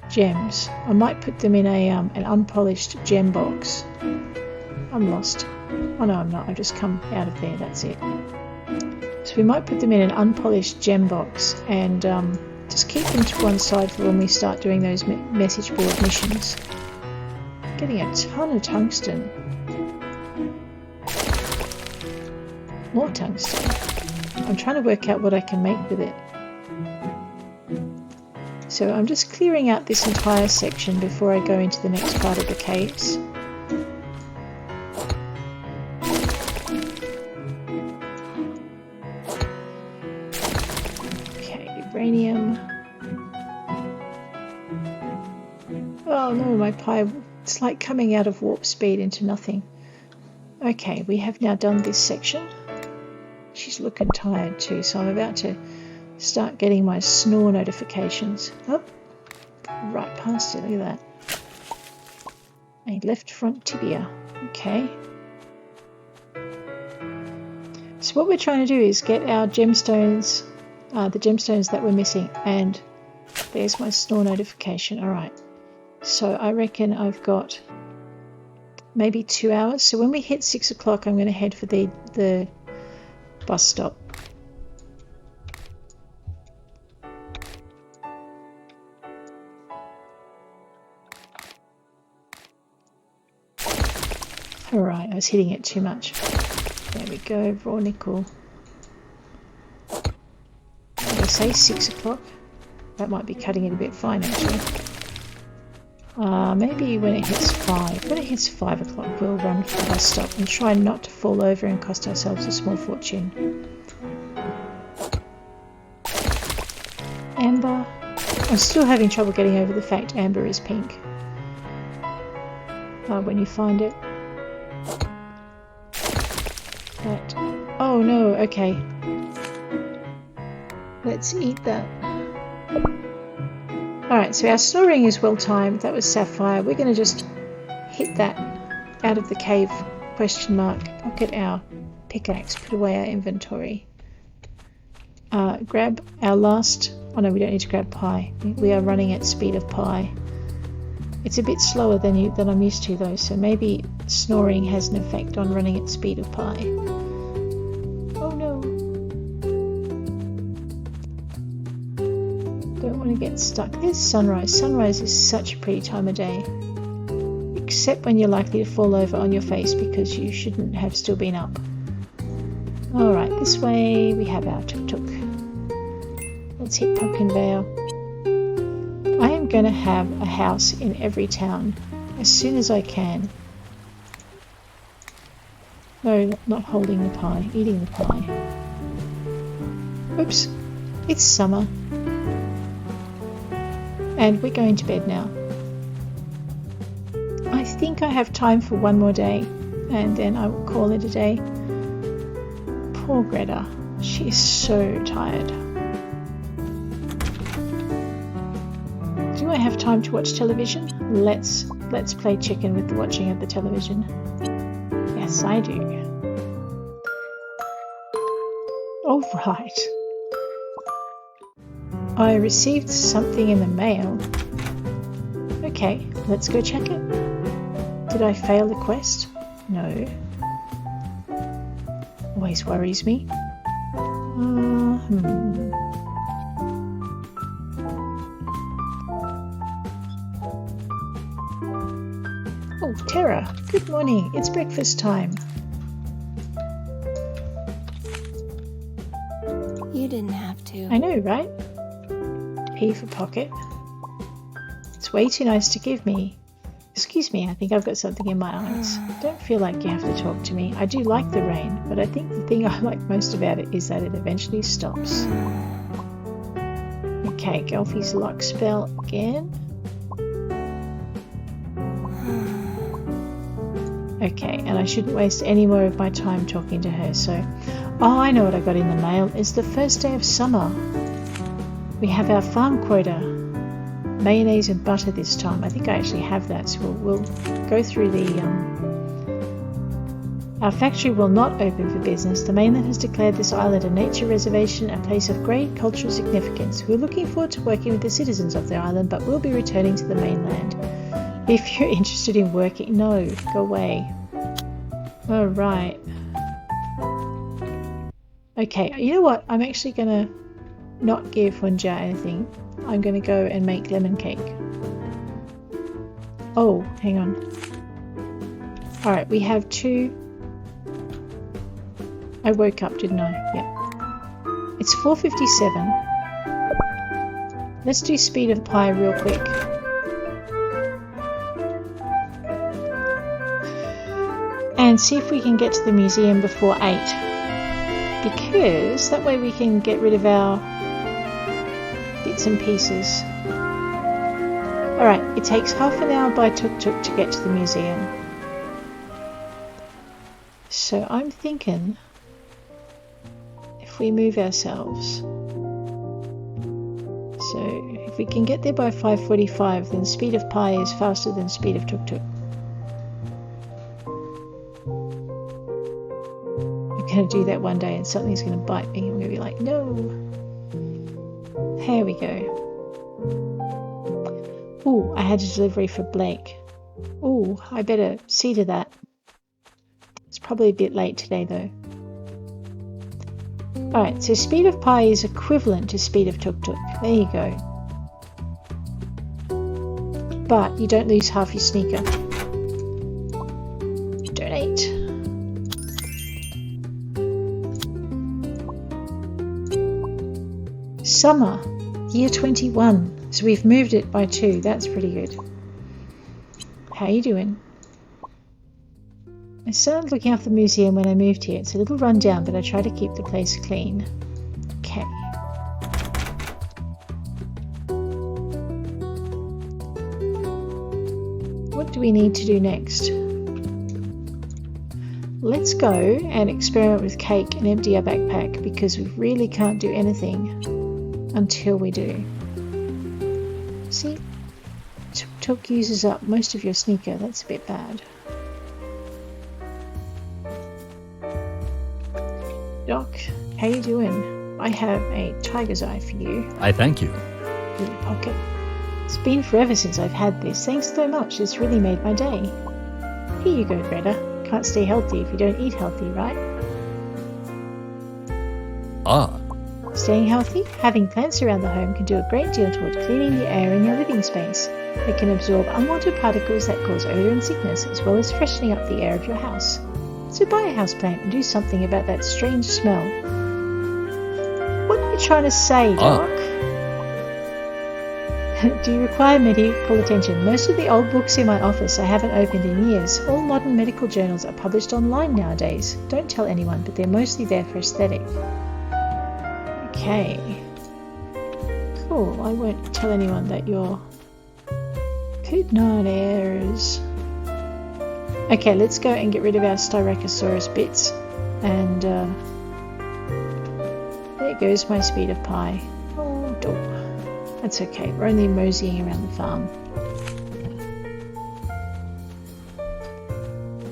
gems, I might put them in an unpolished gem box. I'm lost. Oh no, I'm not. I've just come out of there. That's it. So we might put them in an unpolished gem box and just keep them to one side for when we start doing those message board missions. Getting a ton of tungsten. More tungsten. I'm trying to work out what I can make with it. So I'm just clearing out this entire section before I go into the next part of the caves. Okay, uranium. Oh no, my pie, it's like coming out of warp speed into nothing. Okay, we have now done this section. She's looking tired too, so I'm about to start getting my snore notifications. Oh, right past it, look at that. A left front tibia. Okay. So what we're trying to do is get our gemstones, the gemstones that we're missing, and there's my snore notification. Alright, so I reckon I've got maybe 2 hours. So when we hit 6 o'clock, I'm going to head for the bus stop. Alright, I was hitting it too much. There we go, raw nickel. Did I say 6 o'clock? That might be cutting it a bit fine actually. Maybe when it hits 5. When it hits 5 o'clock we'll run for the bus stop and try not to fall over and cost ourselves a small fortune. Amber. I'm still having trouble getting over the fact amber is pink. When you find it. But, oh no, okay. Let's eat that. Alright, so our snoring is well timed. That was sapphire. We're going to just hit that out of the cave, question mark. Pocket our pickaxe, put away our inventory. Grab our last... Oh no, we don't need to grab pie. We are running at speed of pie. It's a bit slower than I'm used to though, so maybe snoring has an effect on running at speed of pie. Oh no. Don't want to get stuck. There's sunrise. Sunrise is such a pretty time of day. Except when you're likely to fall over on your face because you shouldn't have still been up. Alright, this way we have our tuk-tuk. Let's hit Pumpkin Vale. I am going to have a house in every town as soon as I can. No, not holding the pie, eating the pie. Oops, it's summer. And we're going to bed now. I think I have time for one more day and then I will call it a day. Poor Greta, she is so tired. Do I have time to watch television? Let's play chicken with the watching of the television. Yes, I do. All right. I received something in the mail. Okay, let's go check it. Did I fail the quest? No. Always worries me. Oh, Tara, good morning. It's breakfast time. You didn't have to. I know, right? P for pocket. It's way too nice to give me. Excuse me, I think I've got something in my eyes. Don't feel like you have to talk to me. I do like the rain, but I think the thing I like most about it is that it eventually stops. Okay, Gelfie's luck spell again. Okay, and I shouldn't waste any more of my time talking to her, so... Oh, I know what I got in the mail. It's the first day of summer. We have our farm quota. Mayonnaise and butter this time. I think I actually have that, so we'll go through the... Our factory will not open for business. The mainland has declared this island a nature reservation, a place of great cultural significance. We're looking forward to working with the citizens of the island, but we'll be returning to the mainland. If you're interested in working... No, go away. Alright. Okay, you know what? I'm actually going to not give Hunja anything. I'm going to go and make lemon cake. Oh, hang on. Alright, we have 2... I woke up, didn't I? Yep. It's 4:57. Let's do speed of pie real quick. And see if we can get to the museum before 8. Because that way we can get rid of our bits and pieces. Alright, it takes half an hour by tuk-tuk to get to the museum. So I'm thinking if we move ourselves. So if we can get there by 5:45, then speed of pi is faster than speed of tuk-tuk. I'm going to do that one day and something's going to bite me. I'm going to be like, no. Here we go. Oh, I had a delivery for Blake. Oh, I better see to that. It's probably a bit late today though. Alright, so speed of pi is equivalent to speed of tuk-tuk. There you go. But you don't lose half your sneaker. Donate. Summer, year 21. So we've moved it by 2. That's pretty good. How you doing? I started looking after the museum when I moved here. It's a little run down, but I try to keep the place clean. Okay. What do we need to do next? Let's go and experiment with cake and empty our backpack, because we really can't do anything until we do. See? Tuk-tuk uses up most of your sneaker. That's a bit bad. Doc, how you doing? I have a tiger's eye for you. I thank you. In your pocket. It's been forever since I've had this. Thanks so much. It's really made my day. Here you go, Greta. Can't stay healthy if you don't eat healthy, right? Ah. Staying healthy? Having plants around the home can do a great deal toward cleaning the air in your living space. They can absorb unwanted particles that cause odour and sickness, as well as freshening up the air of your house. So buy a houseplant and do something about that strange smell. What are you trying to say, Doc? Do you require medical attention? Most of the old books in my office I haven't opened in years. All modern medical journals are published online nowadays. Don't tell anyone, but they're mostly there for aesthetic. Okay. Cool. I won't tell anyone that you're... Good night, Airs. Okay, let's go and get rid of our Styracosaurus bits. And there goes my speed of pi. Oh, dog. That's okay. We're only moseying around the farm.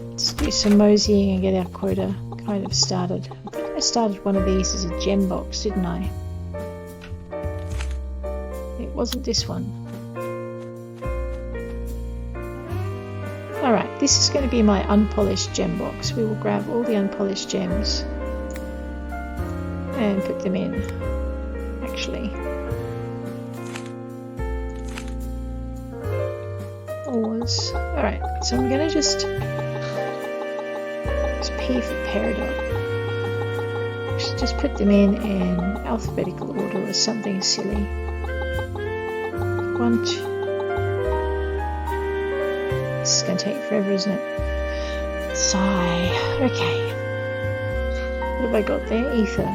Let's do some moseying and get our quota kind of started. I think I started one of these as a gem box, didn't I? It wasn't this one. Alright, this is going to be my unpolished gem box. We will grab all the unpolished gems and put them in, actually. Alright, so I'm going to just P for Peridot. Just put them in alphabetical order or something silly. 1, 2. This is going to take forever, isn't it? Sigh. Okay. What have I got there? Ether.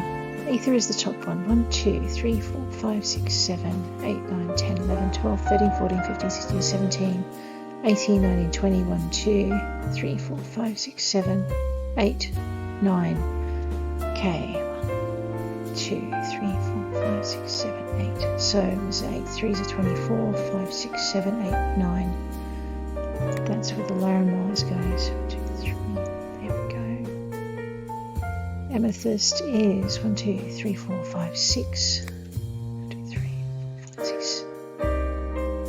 Ether is the top one. 1, 2, 3, 4, 5, 6, 7, 8, 9, 10, 11, 12, 13, 14, 15, 16, 17, 18, 19, 20, 1, 2, 3, 4, 5, 6, 7, 8, 9. Okay. 1, 2, 3, 4, 5, 6, 7, 8. So it was 8. 3s are 24, 5, 6, 7, 8, 9. That's where the Laramars goes. 1, 2, 3. There we go. Amethyst is 1, 2, 3, 4, 5, 6. 1, 2, 3, 4, 5, 6.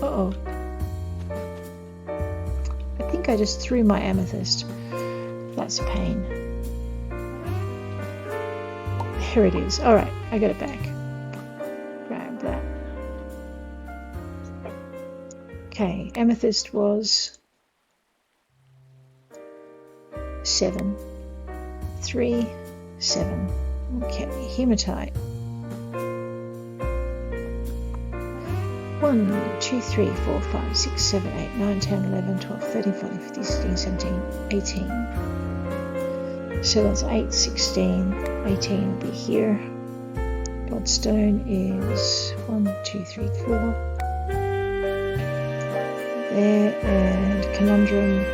Uh-oh. I think I just threw my amethyst. That's a pain. Here it is. Alright, I got it back. Grab that. Okay, amethyst was 7. 3, 7. Okay, hematite. 1, 2, 3, 4, 5, 6, 7, 8, 9, 10, 11, 12, 13, 14, 15, 16, 17, 18. So that's 8, 16, 18 will be here. Godstone is 1, 2, 3, 4. There, and conundrum.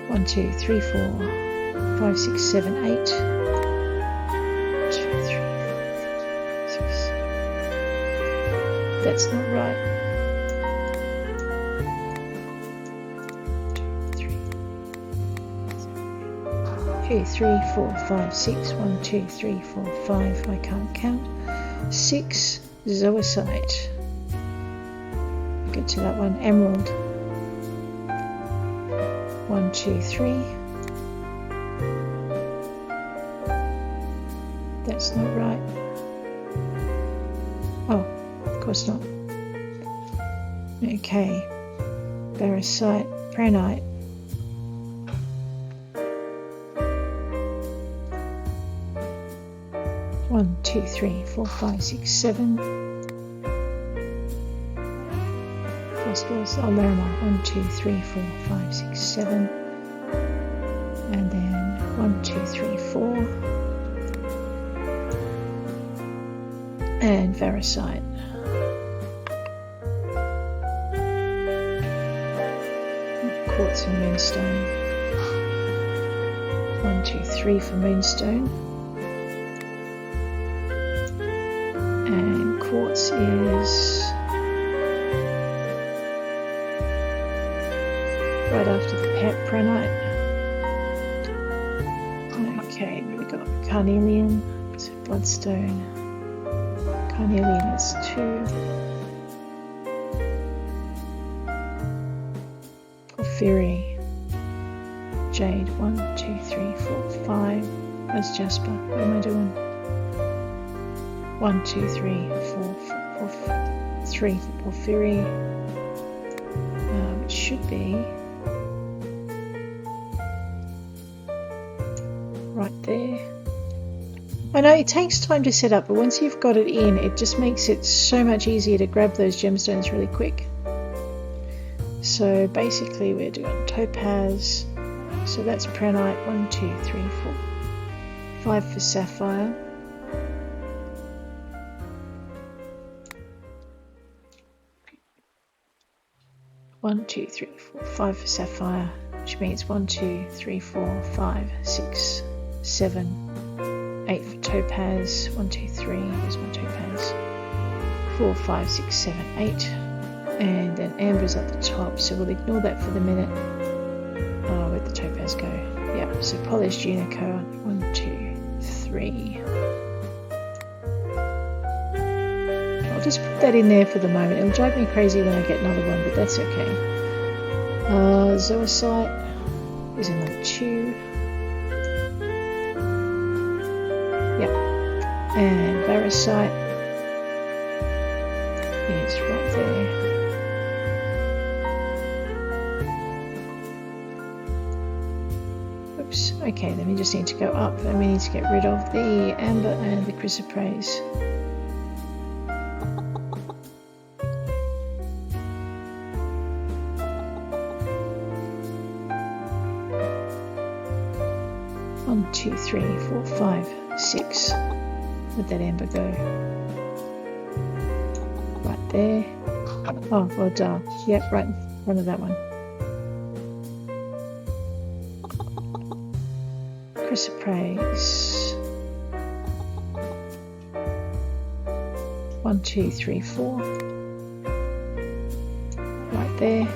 1, 2, 3, 4, 5, 6, 7, 8. 2, 3, 4, 5, 6. That's not right. 2, 3, 4, 5, 6. 1, 2, 3, 4, 5. I can't count. 6. Zoisite. Get to that one. Emerald. 1, 2, 3. That's not right. Oh, of course not. Okay. Barasite. Pranite. 1, 2, 3, 4, 5, 6, 7. First was Laramar. 1, 2, 3, 4, 5, 6, 7. And then 1, 2, 3, 4. And Varicite. Quartz and Moonstone. 1, 2, 3 for Moonstone. And quartz is right after the pranite. Okay, we've got carnelian, so bloodstone. Carnelian is 2. Porphyry. Jade. 1, 2, 3, 4, 5. That's Jasper. What am I doing? 1, 2, 3, 4, 3 for porphyry. It should be right there. I know it takes time to set up, but once you've got it in, it just makes it so much easier to grab those gemstones really quick. So basically we're doing topaz. So that's pranite. 1, 2, 3, 4, 5 for sapphire. One, 2, 3, 4, 5 for sapphire, which means 1, 2, 3, 4, 5, 6, 7, 8 for topaz. 1, 2, 3. There's my topaz. 4, 5, 6, 7, 8, and then amber's at the top. So we'll ignore that for the minute. Where'd the topaz go? Yeah. So polished unicorn. 1, 2, 3. I'll just put that in there for the moment. It'll drive me crazy when I get another one, but that's okay. Zoisite is another 2. Yep. And Varicite is right there. Oops. Okay, then we just need to go up and we need to get rid of the amber and the chrysoprase. 1, 2, 3, 4, 5, 6. Where'd that amber go? Right there. Oh, well, duh. Yep, right in front of that one. Chrysoprase. 1, 2, 3, 4. Right there.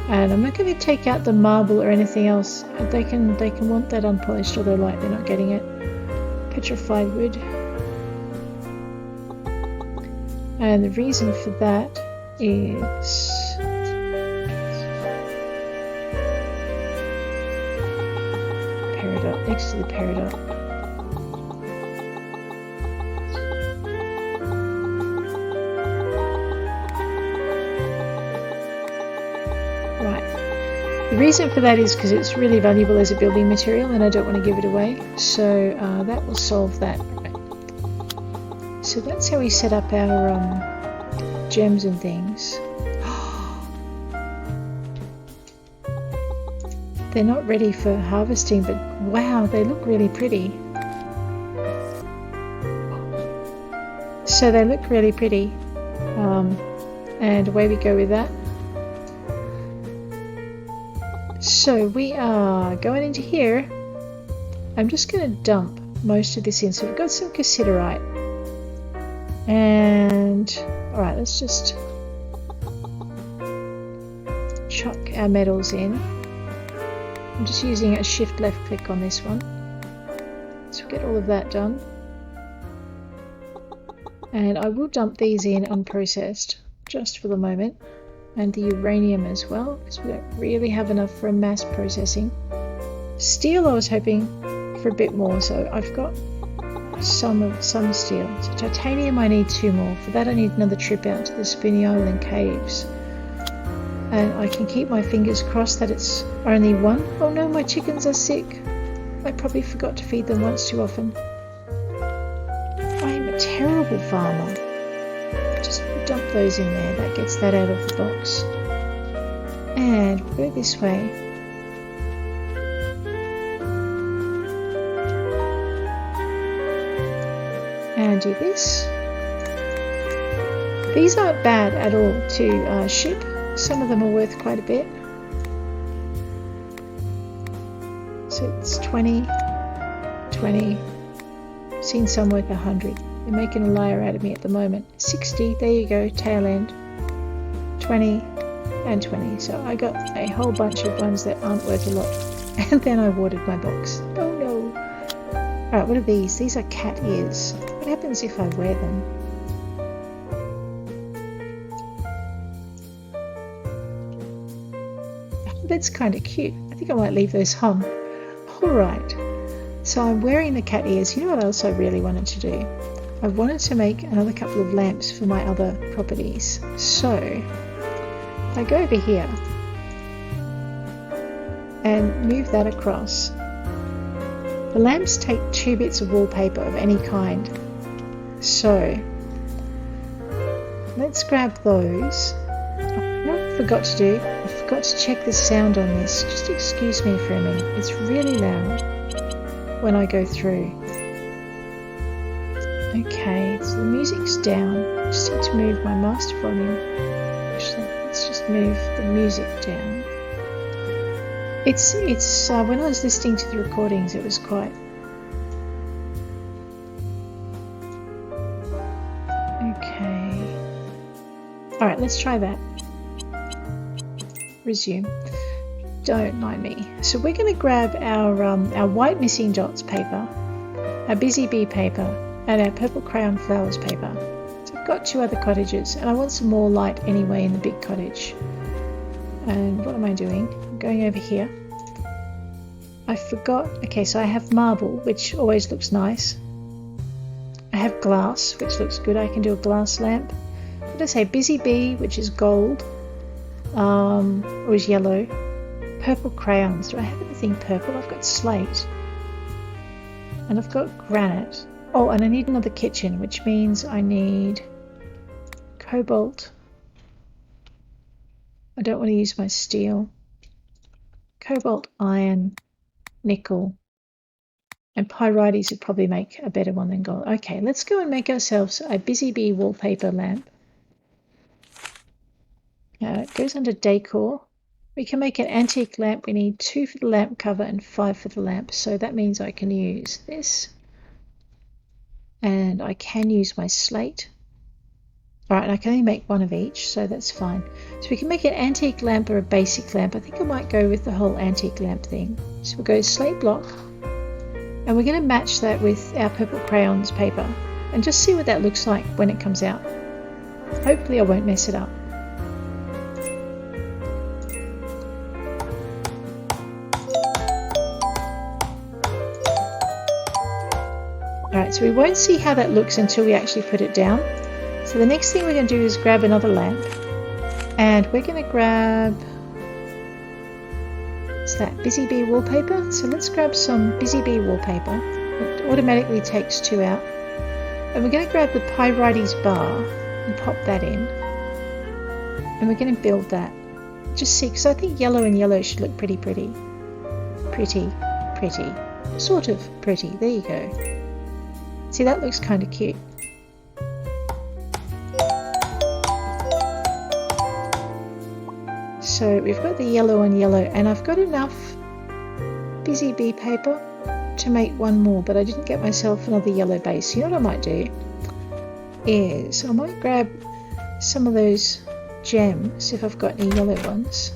And I'm not going to take out the marble or anything else. They can want that unpolished, although like they're not getting it. Petrified wood. And the reason for that is peridot, next to the peridot. Right. The reason for that is because it's really valuable as a building material and I don't want to give it away. So that will solve that. So that's how we set up our gems and things. They're not ready for harvesting, but wow, they look really pretty. So they look really pretty. And away we go with that. So we are going into here. I'm just going to dump most of this in. So we've got some cassiterite. And alright, let's just chuck our metals in. I'm just using a shift left click on this one. So get all of that done. And I will dump these in unprocessed just for the moment. And the uranium as well, because we don't really have enough for a mass processing. Steel I was hoping for a bit more, so I've got some steel. So titanium I need 2 more. For that I need another trip out to the Spoonie Island caves. And I can keep my fingers crossed that it's only 1. Oh no, my chickens are sick. I probably forgot to feed them once too often. I am a terrible farmer. Just dump those in there. That gets that out of the box. And we'll go this way. And do this. These aren't bad at all to ship. Some of them are worth quite a bit. So it's 20, 20. I've seen some worth 100. They're making a liar out of me at the moment. 60, there you go, tail end. 20 and 20. So I got a whole bunch of ones that aren't worth a lot. And then I watered my box. Oh no. Alright, what are these? These are cat ears. What happens if I wear them? Oh, that's kind of cute. I think I might leave those on. Alright. So I'm wearing the cat ears. You know what else I really wanted to do? I wanted to make another couple of lamps for my other properties. So if I go over here and move that across, the lamps take 2 bits of wallpaper of any kind. So let's grab those. What I forgot to do, I forgot to check the sound on this. Just excuse me for a minute. It's really loud when I go through. Okay, so the music's down. I just need to move my master volume. Actually, let's just move the music down. It's when I was listening to the recordings, it was quite. Okay. All right, let's try that. Resume. Don't mind me. So we're going to grab our white missing dots paper, our busy bee paper, and our purple crayon flowers paper. So I've got 2 other cottages, and I want some more light anyway in the big cottage. And what am I doing? I'm going over here. I forgot. Okay, so I have marble, which always looks nice. I have glass, which looks good. I can do a glass lamp. What did I say? Busy bee, which is gold, or is yellow. Purple crayons. Do I have anything purple? I've got slate. And I've got granite. Oh, and I need another kitchen, which means I need cobalt. I don't want to use my steel. Cobalt, iron, nickel, and pyrites would probably make a better one than gold. Okay, let's go and make ourselves a Busy Bee wallpaper lamp. It goes under decor. We can make an antique lamp. We need 2 for the lamp cover and 5 for the lamp. So that means I can use this. And I can use my slate. Alright, I can only make 1 of each, so that's fine. So we can make an antique lamp or a basic lamp. I think I might go with the whole antique lamp thing. So we'll go slate block. And we're going to match that with our purple crayons paper. And just see what that looks like when it comes out. Hopefully I won't mess it up. Alright, so we won't see how that looks until we actually put it down. So the next thing we're going to do is grab another lamp. And we're going to grab... what's that? Busy Bee wallpaper. So let's grab some Busy Bee wallpaper. It automatically takes 2 out. And we're going to grab the pyrites bar and pop that in. And we're going to build that. Just see, because I think yellow and yellow should look pretty. Sort of pretty. There you go. See, that looks kind of cute. So we've got the yellow on yellow, and I've got enough Busy Bee paper to make 1 more, but I didn't get myself another yellow base. You know what I might do is I might grab some of those gems if I've got any yellow ones,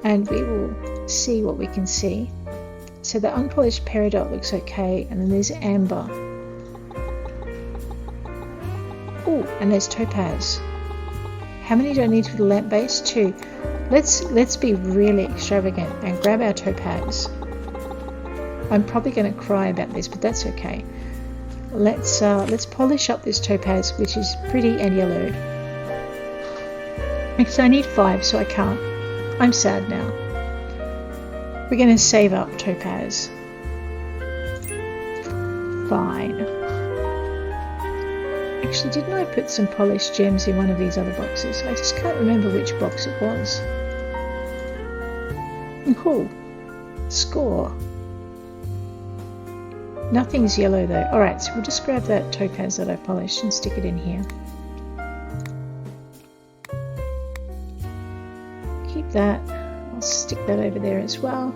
and we will see what we can see. So the unpolished peridot looks okay, and then there's amber. Oh, and there's topaz. How many do I need for the lamp base? 2. Let's be really extravagant and grab our topaz. I'm probably going to cry about this, but that's okay. Let's polish up this topaz, which is pretty and yellowed. Actually, I need 5, so I can't. I'm sad now. We're going to save up topaz. Fine. Actually, didn't I put some polished gems in one of these other boxes? I just can't remember which box it was. Cool. Score. Nothing's yellow though. Alright, so we'll just grab that topaz that I polished and stick it in here. Keep that. I'll stick that over there as well.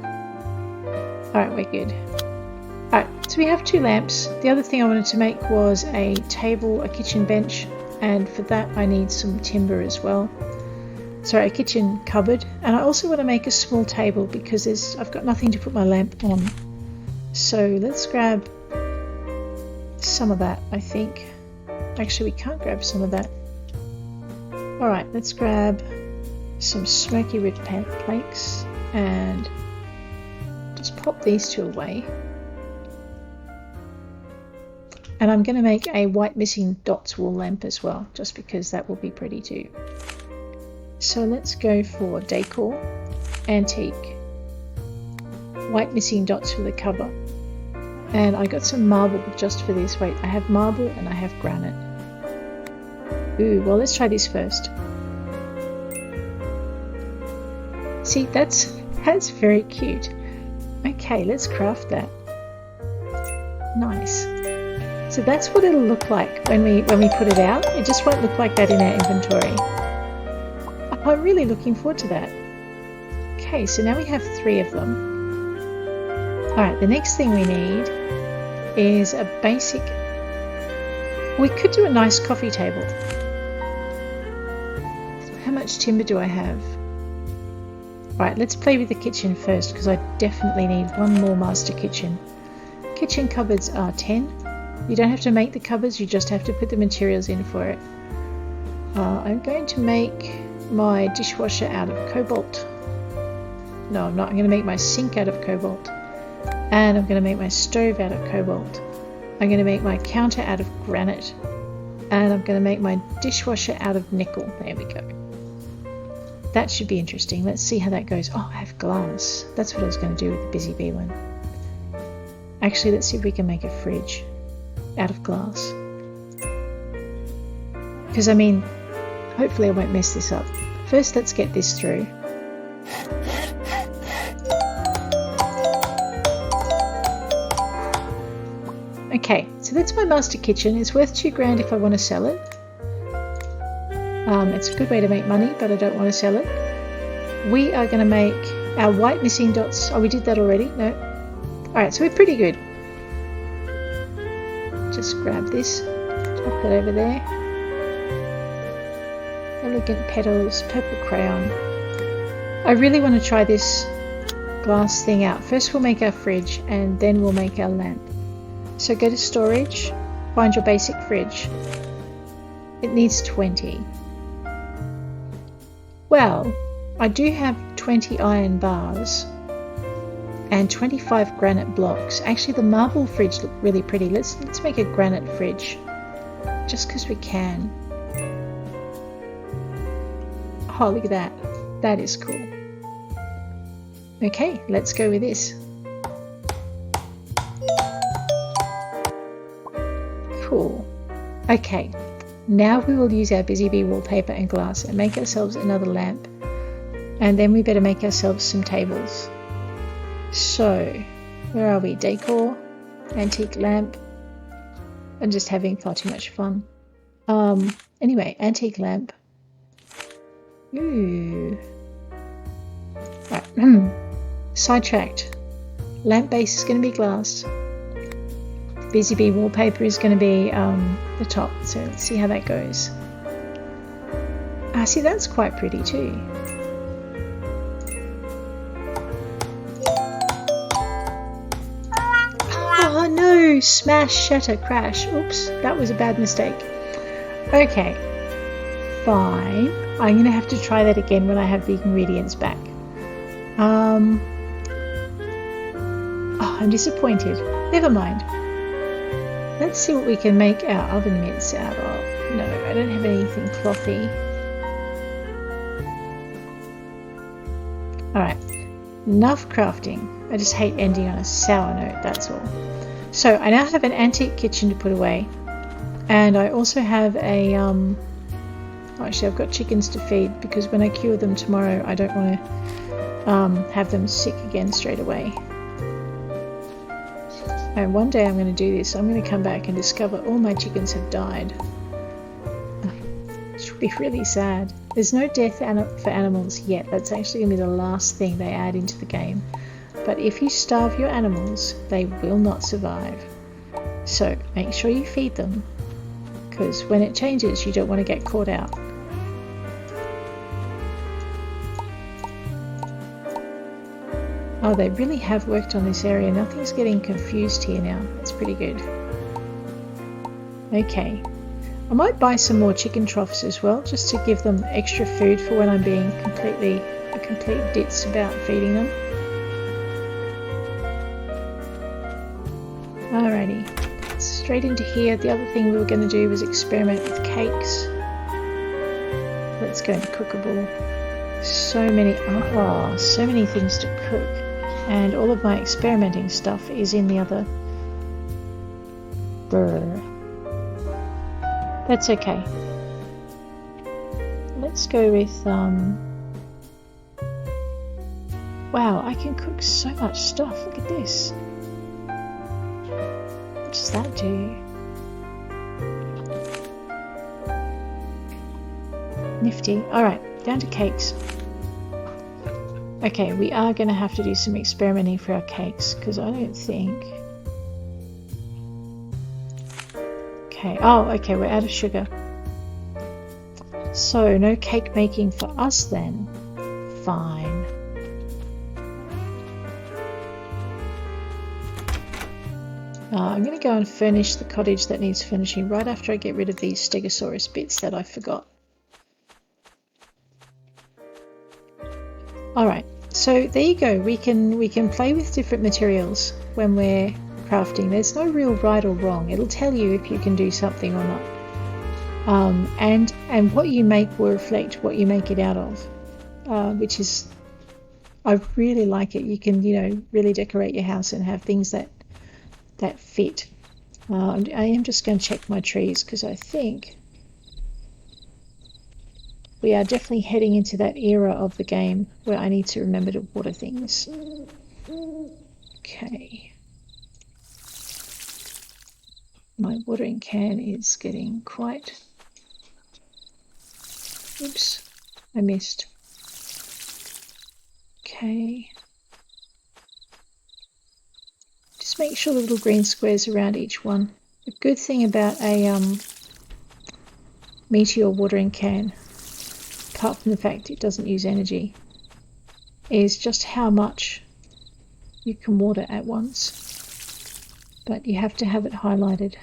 Alright, we're good. Alright, so we have 2 lamps. The other thing I wanted to make was a table, a kitchen bench, and for that I need some timber as well. Sorry, a kitchen cupboard. And I also want to make a small table because I've got nothing to put my lamp on. So let's grab some of that, I think. Actually, we can't grab some of that. Alright, let's grab some smoky red plates and just pop these 2 away. And I'm going to make a white missing dots wall lamp as well, just because that will be pretty too. So let's go for decor, antique, white missing dots for the cover. And I got some marble just for this. Wait, I have marble and I have granite. Ooh, well, let's try this first. See, that's very cute. Okay, let's craft that. Nice. So that's what it'll look like when we put it out. It just won't look like that in our inventory. I'm really looking forward to that. Okay, so now we have 3 of them. Alright, the next thing we need is a basic... We could do a nice coffee table. How much timber do I have? Alright, let's play with the kitchen first because I definitely need 1 more master kitchen. Kitchen cupboards are 10. You don't have to make the cupboards, you just have to put the materials in for it. I'm going to make my dishwasher out of cobalt. No, I'm not. I'm going to make my sink out of cobalt. And I'm going to make my stove out of cobalt. I'm going to make my counter out of granite. And I'm going to make my dishwasher out of nickel. There we go. That should be interesting. Let's see how that goes. Oh, I have glass. That's what I was going to do with the Busy Bee one. Actually, let's see if we can make a fridge out of glass. Because, I mean, hopefully I won't mess this up. First, let's get this through. Okay, so that's my master kitchen. It's worth $2,000 if I want to sell it. It's a good way to make money, but I don't want to sell it. We are going to make our white missing dots. Oh, we did that already? No. Alright, so we're pretty good. Just grab this. Drop that over there. Elegant petals, purple crayon. I really want to try this glass thing out. First we'll make our fridge and then we'll make our lamp. So go to storage, find your basic fridge. It needs 20. Well, I do have 20 iron bars and 25 granite blocks. Actually, the marble fridge looked really pretty. Let's make a granite fridge, just because we can. Oh, look at that. That is cool. Okay, let's go with this. Cool. Okay, now we will use our Busy Bee wallpaper and glass and make ourselves another lamp. And then we better make ourselves some tables. So, where are we? Decor, antique lamp. I'm just having far too much fun. Anyway, antique lamp. Ooh. Right. Sidetracked. Lamp base is going to be glass. Busy Bee wallpaper is going to be the top. So let's see how that goes. See, that's quite pretty too. Oh no! Smash, shatter, crash. Oops, that was a bad mistake. Okay, fine. I'm going to have to try that again when I have the ingredients back. Oh, I'm disappointed. Never mind. Let's see what we can make our oven mitts out of. No, I don't have anything clothy. Alright, enough crafting. I just hate ending on a sour note, that's all. So I now have an antique kitchen to put away. And I also have a... actually, I've got chickens to feed because when I cure them tomorrow, I don't want to have them sick again straight away. And one day I'm going to do this. I'm going to come back and discover all my chickens have died. It would be really sad. There's no death for animals yet. That's actually going to be the last thing they add into the game. But if you starve your animals, they will not survive. So make sure you feed them, because when it changes, you don't want to get caught out. Oh, they really have worked on this area. Nothing's getting confused here now. That's pretty good. Okay. I might buy some more chicken troughs as well, just to give them extra food for when I'm being a complete ditz about feeding them. Alrighty. Straight into here. The other thing we were going to do was experiment with cakes. Let's go into cookable. So many things to cook. And all of my experimenting stuff is in the other. Brr. That's okay. Let's go with wow, I can cook so much stuff. Look at this. What does that do? Nifty. Alright, down to cakes. Okay, we are going to have to do some experimenting for our cakes, because I don't think... Okay, oh, okay, we're out of sugar. So, no cake making for us then. Fine. I'm going to go and furnish the cottage that needs furnishing right after I get rid of these Stegosaurus bits that I forgot. Alright, so there you go. We can play with different materials when we're crafting. There's no real right or wrong. It'll tell you if you can do something or not. And what you make will reflect what you make it out of, which is, I really like it. You can, really decorate your house and have things that fit. I am just going to check my trees because I think we are definitely heading into that era of the game where I need to remember to water things. Okay. My watering can is getting quite... Oops, I missed. Okay. Just make sure the little green squares around each one. The good thing about a meteor watering can, apart from the fact it doesn't use energy, is just how much you can water at once. But you have to have it highlighted.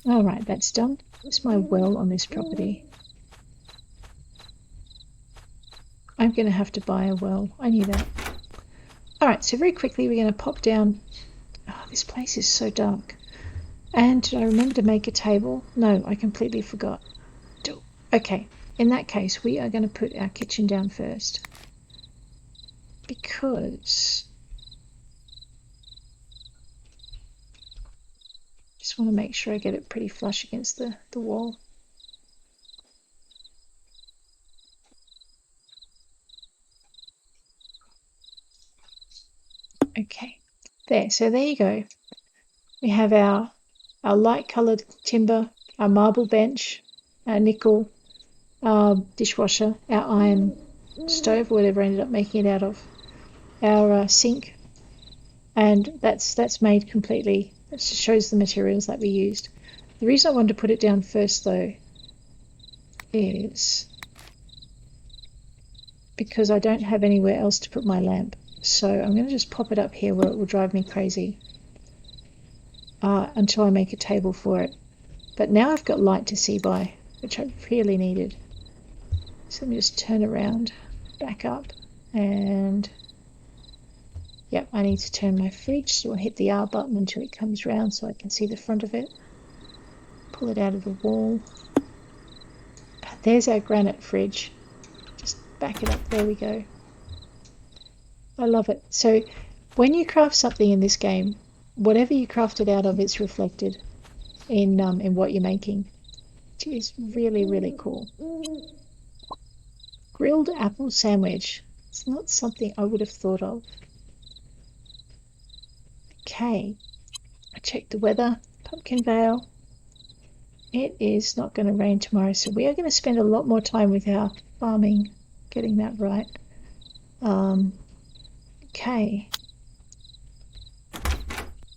Alright, that's done. Where's my well on this property? I'm going to have to buy a well. I knew that. Alright, so very quickly we're going to pop down. Oh, this place is so dark. And did I remember to make a table? No, I completely forgot. Okay, in that case we are going to put our kitchen down first. Because... just want to make sure I get it pretty flush against the wall. Okay, so there you go. We have our light coloured timber, our marble bench, our nickel, our dishwasher, our iron stove, whatever I ended up making it out of, our sink, and that's made completely. It just shows the materials that we used. The reason I wanted to put it down first though is because I don't have anywhere else to put my lamp. So I'm going to just pop it up here where it will drive me crazy until I make a table for it. But now I've got light to see by, which I really needed. So let me just turn around, back up, and yep, I need to turn my fridge, so I'll hit the R button until it comes round so I can see the front of it. Pull it out of the wall. There's our granite fridge. Just back it up, there we go. I love it. So when you craft something in this game, whatever you craft it out of, it's reflected in what you're making, which is really, really cool. Grilled apple sandwich. It's not something I would have thought of. Okay, I checked the weather. Pumpkin Vale. It is not going to rain tomorrow, so we are going to spend a lot more time with our farming, getting that right. Okay.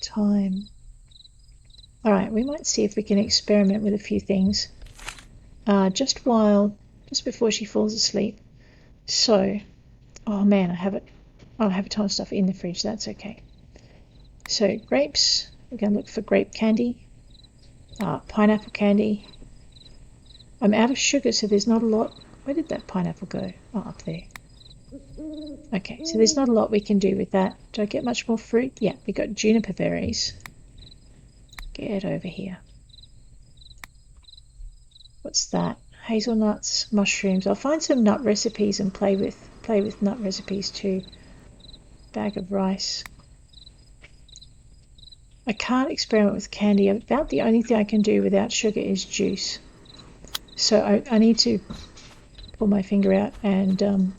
Time. Alright, we might see if we can experiment with a few things. Just before she falls asleep. So, oh man, I have a ton of stuff in the fridge, that's okay. So, grapes, we're going to look for grape candy. Pineapple candy. I'm out of sugar, so there's not a lot. Where did that pineapple go? Oh, up there. Okay, so there's not a lot we can do with that. Do I get much more fruit? Yeah, we got juniper berries. Get over here. What's that? Hazelnuts, mushrooms. I'll find some nut recipes and play with nut recipes too. Bag of rice. I can't experiment with candy. About the only thing I can do without sugar is juice. So I need to pull my finger out and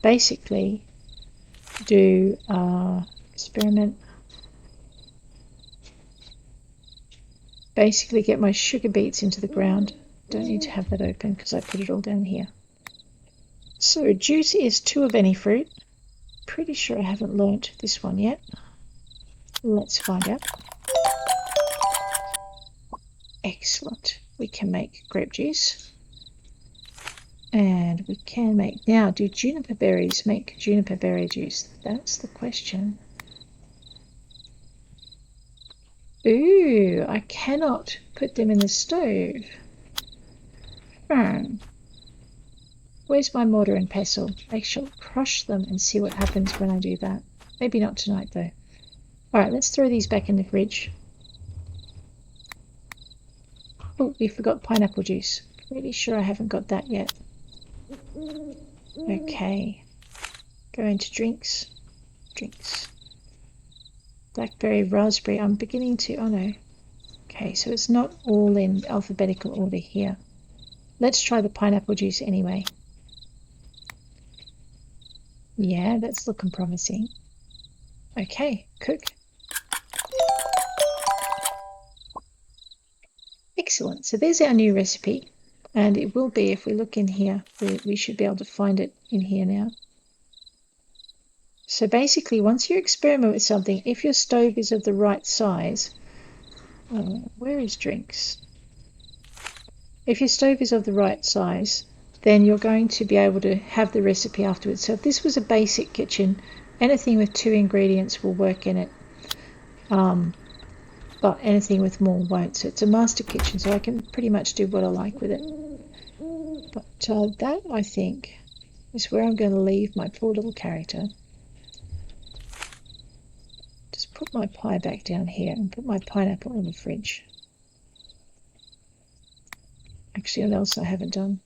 basically do experiment. Basically get my sugar beets into the ground. Don't need to have that open because I put it all down here. So juice is 2 of any fruit. Pretty sure I haven't learnt this one yet. Let's find out. Excellent. We can make grape juice. And we can make... Now, do juniper berries make juniper berry juice? That's the question. Ooh, I cannot put them in the stove. Where's my mortar and pestle? I shall crush them and see what happens when I do that. Maybe not tonight, though. Alright, let's throw these back in the fridge. Oh, we forgot pineapple juice. Pretty sure I haven't got that yet. Okay. Go into drinks. Drinks. Blackberry, raspberry. I'm beginning to... Oh no. Okay, so it's not all in alphabetical order here. Let's try the pineapple juice anyway. Yeah, that's looking promising. Okay, cook. Excellent. So there's our new recipe. And it will be, if we look in here, we should be able to find it in here now. So basically, once you experiment with something, if your stove is of the right size, where is drinks? If your stove is of the right size, then you're going to be able to have the recipe afterwards. So if this was a basic kitchen, anything with 2 ingredients will work in it. But anything with more won't. So it's a master kitchen, so I can pretty much do what I like with it. But that, I think, is where I'm going to leave my poor little character. Just put my pie back down here and put my pineapple in the fridge. Actually, what else I haven't done?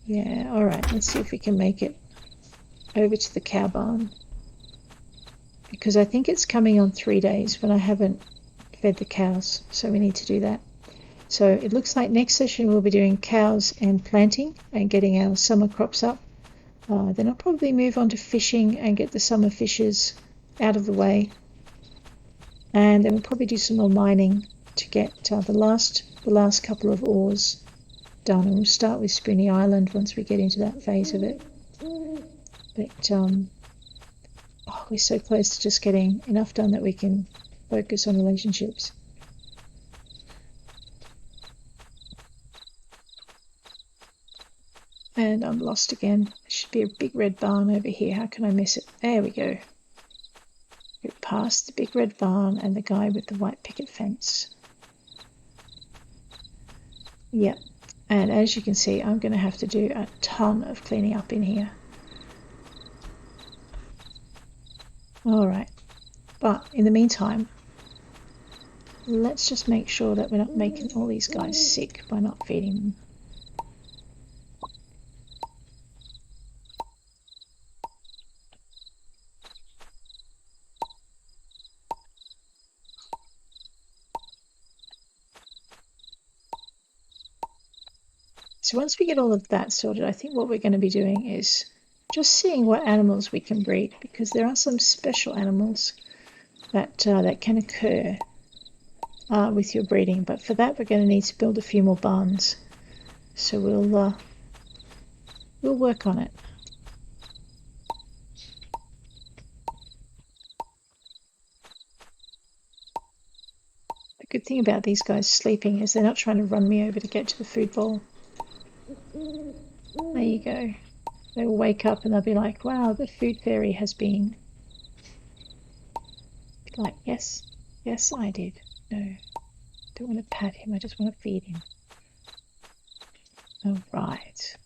Yeah, alright, let's see if we can make it over to the cow barn. Because I think it's coming on 3 days when I haven't fed the cows, so we need to do that. So it looks like next session we'll be doing cows and planting and getting our summer crops up. Then I'll probably move on to fishing and get the summer fishes out of the way. And then we'll probably do some more mining to get the last couple of ores done. And we'll start with Spoony Island once we get into that phase of it. But we're so close to just getting enough done that we can focus on relationships. And I'm lost again. There should be a big red barn over here. How can I miss it? There we go. Get past the big red barn and the guy with the white picket fence. Yep. And as you can see, I'm going to have to do a ton of cleaning up in here. Alright. But in the meantime, let's just make sure that we're not making all these guys sick by not feeding them. So once we get all of that sorted, I think what we're going to be doing is just seeing what animals we can breed, because there are some special animals that can occur with your breeding. But for that, we're going to need to build a few more barns. So we'll work on it. The good thing about these guys sleeping is they're not trying to run me over to get to the food bowl. There you go. They will wake up and they'll be like, wow, the food fairy has been. Be like, yes, I did. No, don't want to pat him, I just want to feed him. All right.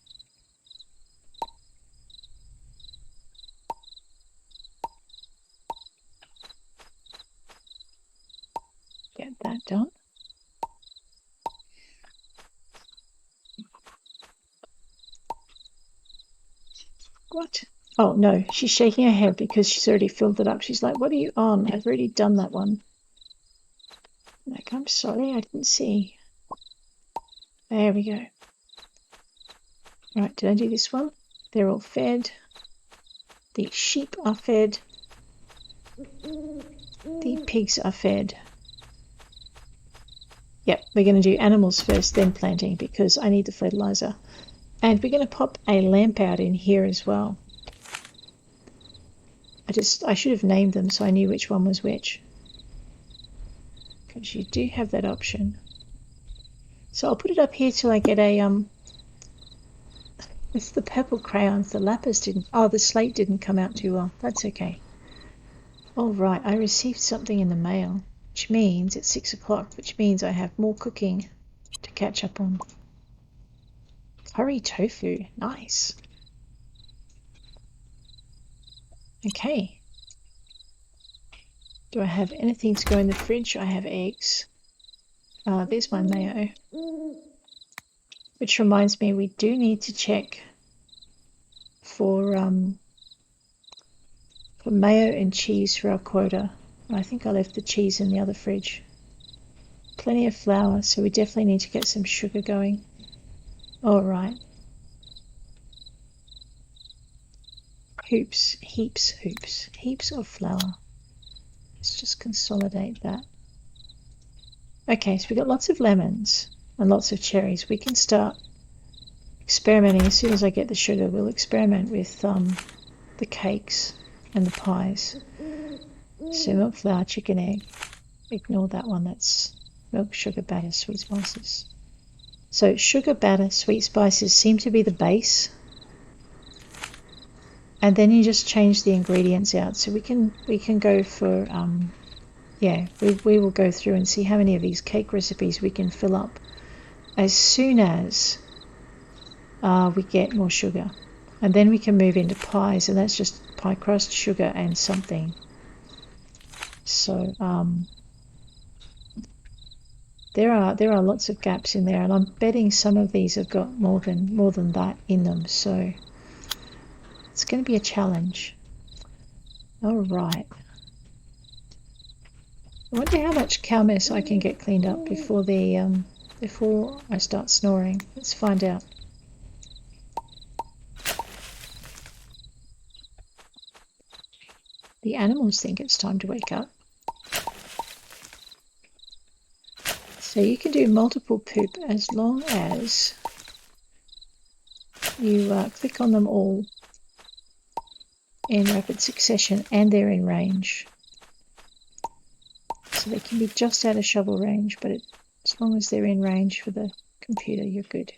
Get that done. What? Oh, no, she's shaking her head because she's already filled it up. She's like, what are you on? I've already done that one. Like, I'm sorry, I didn't see. There we go. Right, did I do this one? They're all fed. The sheep are fed. The pigs are fed. Yep, we're going to do animals first, then planting, because I need the fertilizer. And we're going to pop a lamp out in here as well. I should have named them so I knew which one was which. Because you do have that option. So I'll put it up here till I get a it's the purple crayons. The lapis didn't. Oh, the slate didn't come out too well. That's okay. All right, I received something in the mail, which means it's 6 o'clock, which means I have more cooking to catch up on. Curry tofu, nice. Okay. Do I have anything to go in the fridge? I have eggs. There's my mayo. Which reminds me, we do need to check for mayo and cheese for our quota. I think I left the cheese in the other fridge. Plenty of flour, so we definitely need to get some sugar going. All right. Heaps of flour. Let's just consolidate that. Okay, so we've got lots of lemons and lots of cherries. We can start experimenting. As soon as I get the sugar, we'll experiment with the cakes and the pies. So milk, flour, chicken, egg. Ignore that one. That's milk, sugar, batter, sweet spices. So sugar, batter, sweet spices seem to be the base. And then you just change the ingredients out. So we can go for yeah, we will go through and see how many of these cake recipes we can fill up as soon as we get more sugar. And then we can move into pies, and that's just pie crust, sugar, and something. So there are lots of gaps in there, and I'm betting some of these have got more than that in them. So it's going to be a challenge. All right. I wonder how much cow mess I can get cleaned up before I start snoring. Let's find out. The animals think it's time to wake up. So you can do multiple poop as long as you click on them all in rapid succession and they're in range. So they can be just out of shovel range, but as long as they're in range for the computer, you're good.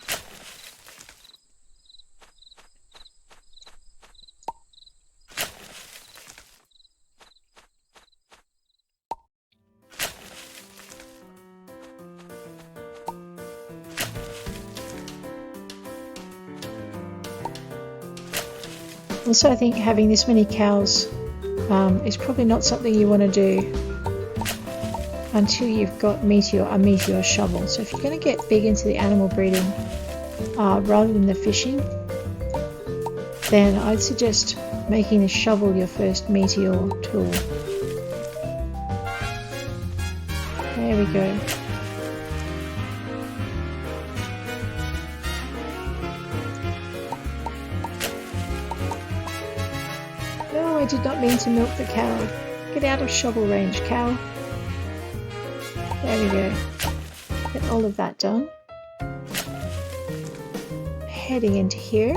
Also, I think having this many cows is probably not something you want to do until you've got a meteor shovel. So if you're going to get big into the animal breeding rather than the fishing, then I'd suggest making the shovel your first meteor tool. There we go. No, I did not mean to milk the cow. Get out of shovel range, cow. There we go. Get all of that done. Heading into here.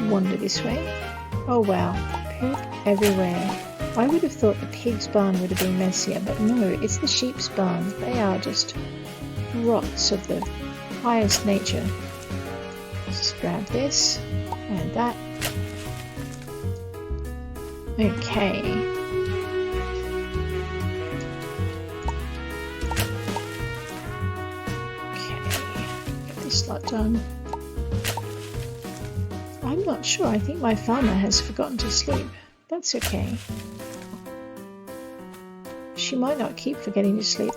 Wander this way. Oh wow, poop everywhere. I would have thought the pig's barn would have been messier, but no, it's the sheep's barn. They are just rots of the highest nature. Just grab this and that. Okay. Lot done. I'm not sure. I think my farmer has forgotten to sleep. That's okay. She might not keep forgetting to sleep.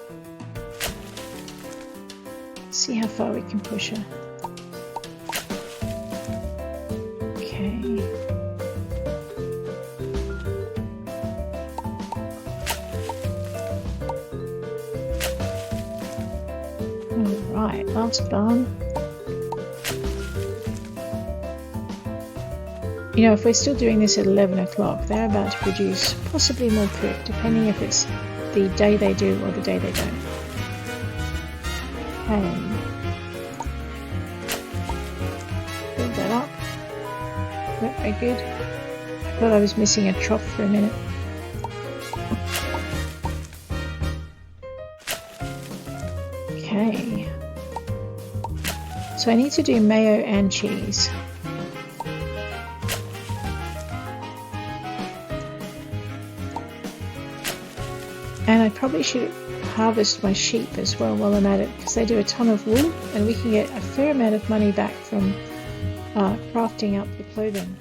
Let's see how far we can push her. Okay. Alright, last barn. You know, if we're still doing this at 11 o'clock, they're about to produce possibly more poop, depending if it's the day they do or the day they don't. Okay. Build that up. Yep, very good. I thought I was missing a trough for a minute. Okay. So I need to do mayo and cheese. And I probably should harvest my sheep as well while I'm at it, because they do a ton of wool and we can get a fair amount of money back from crafting up the clothing.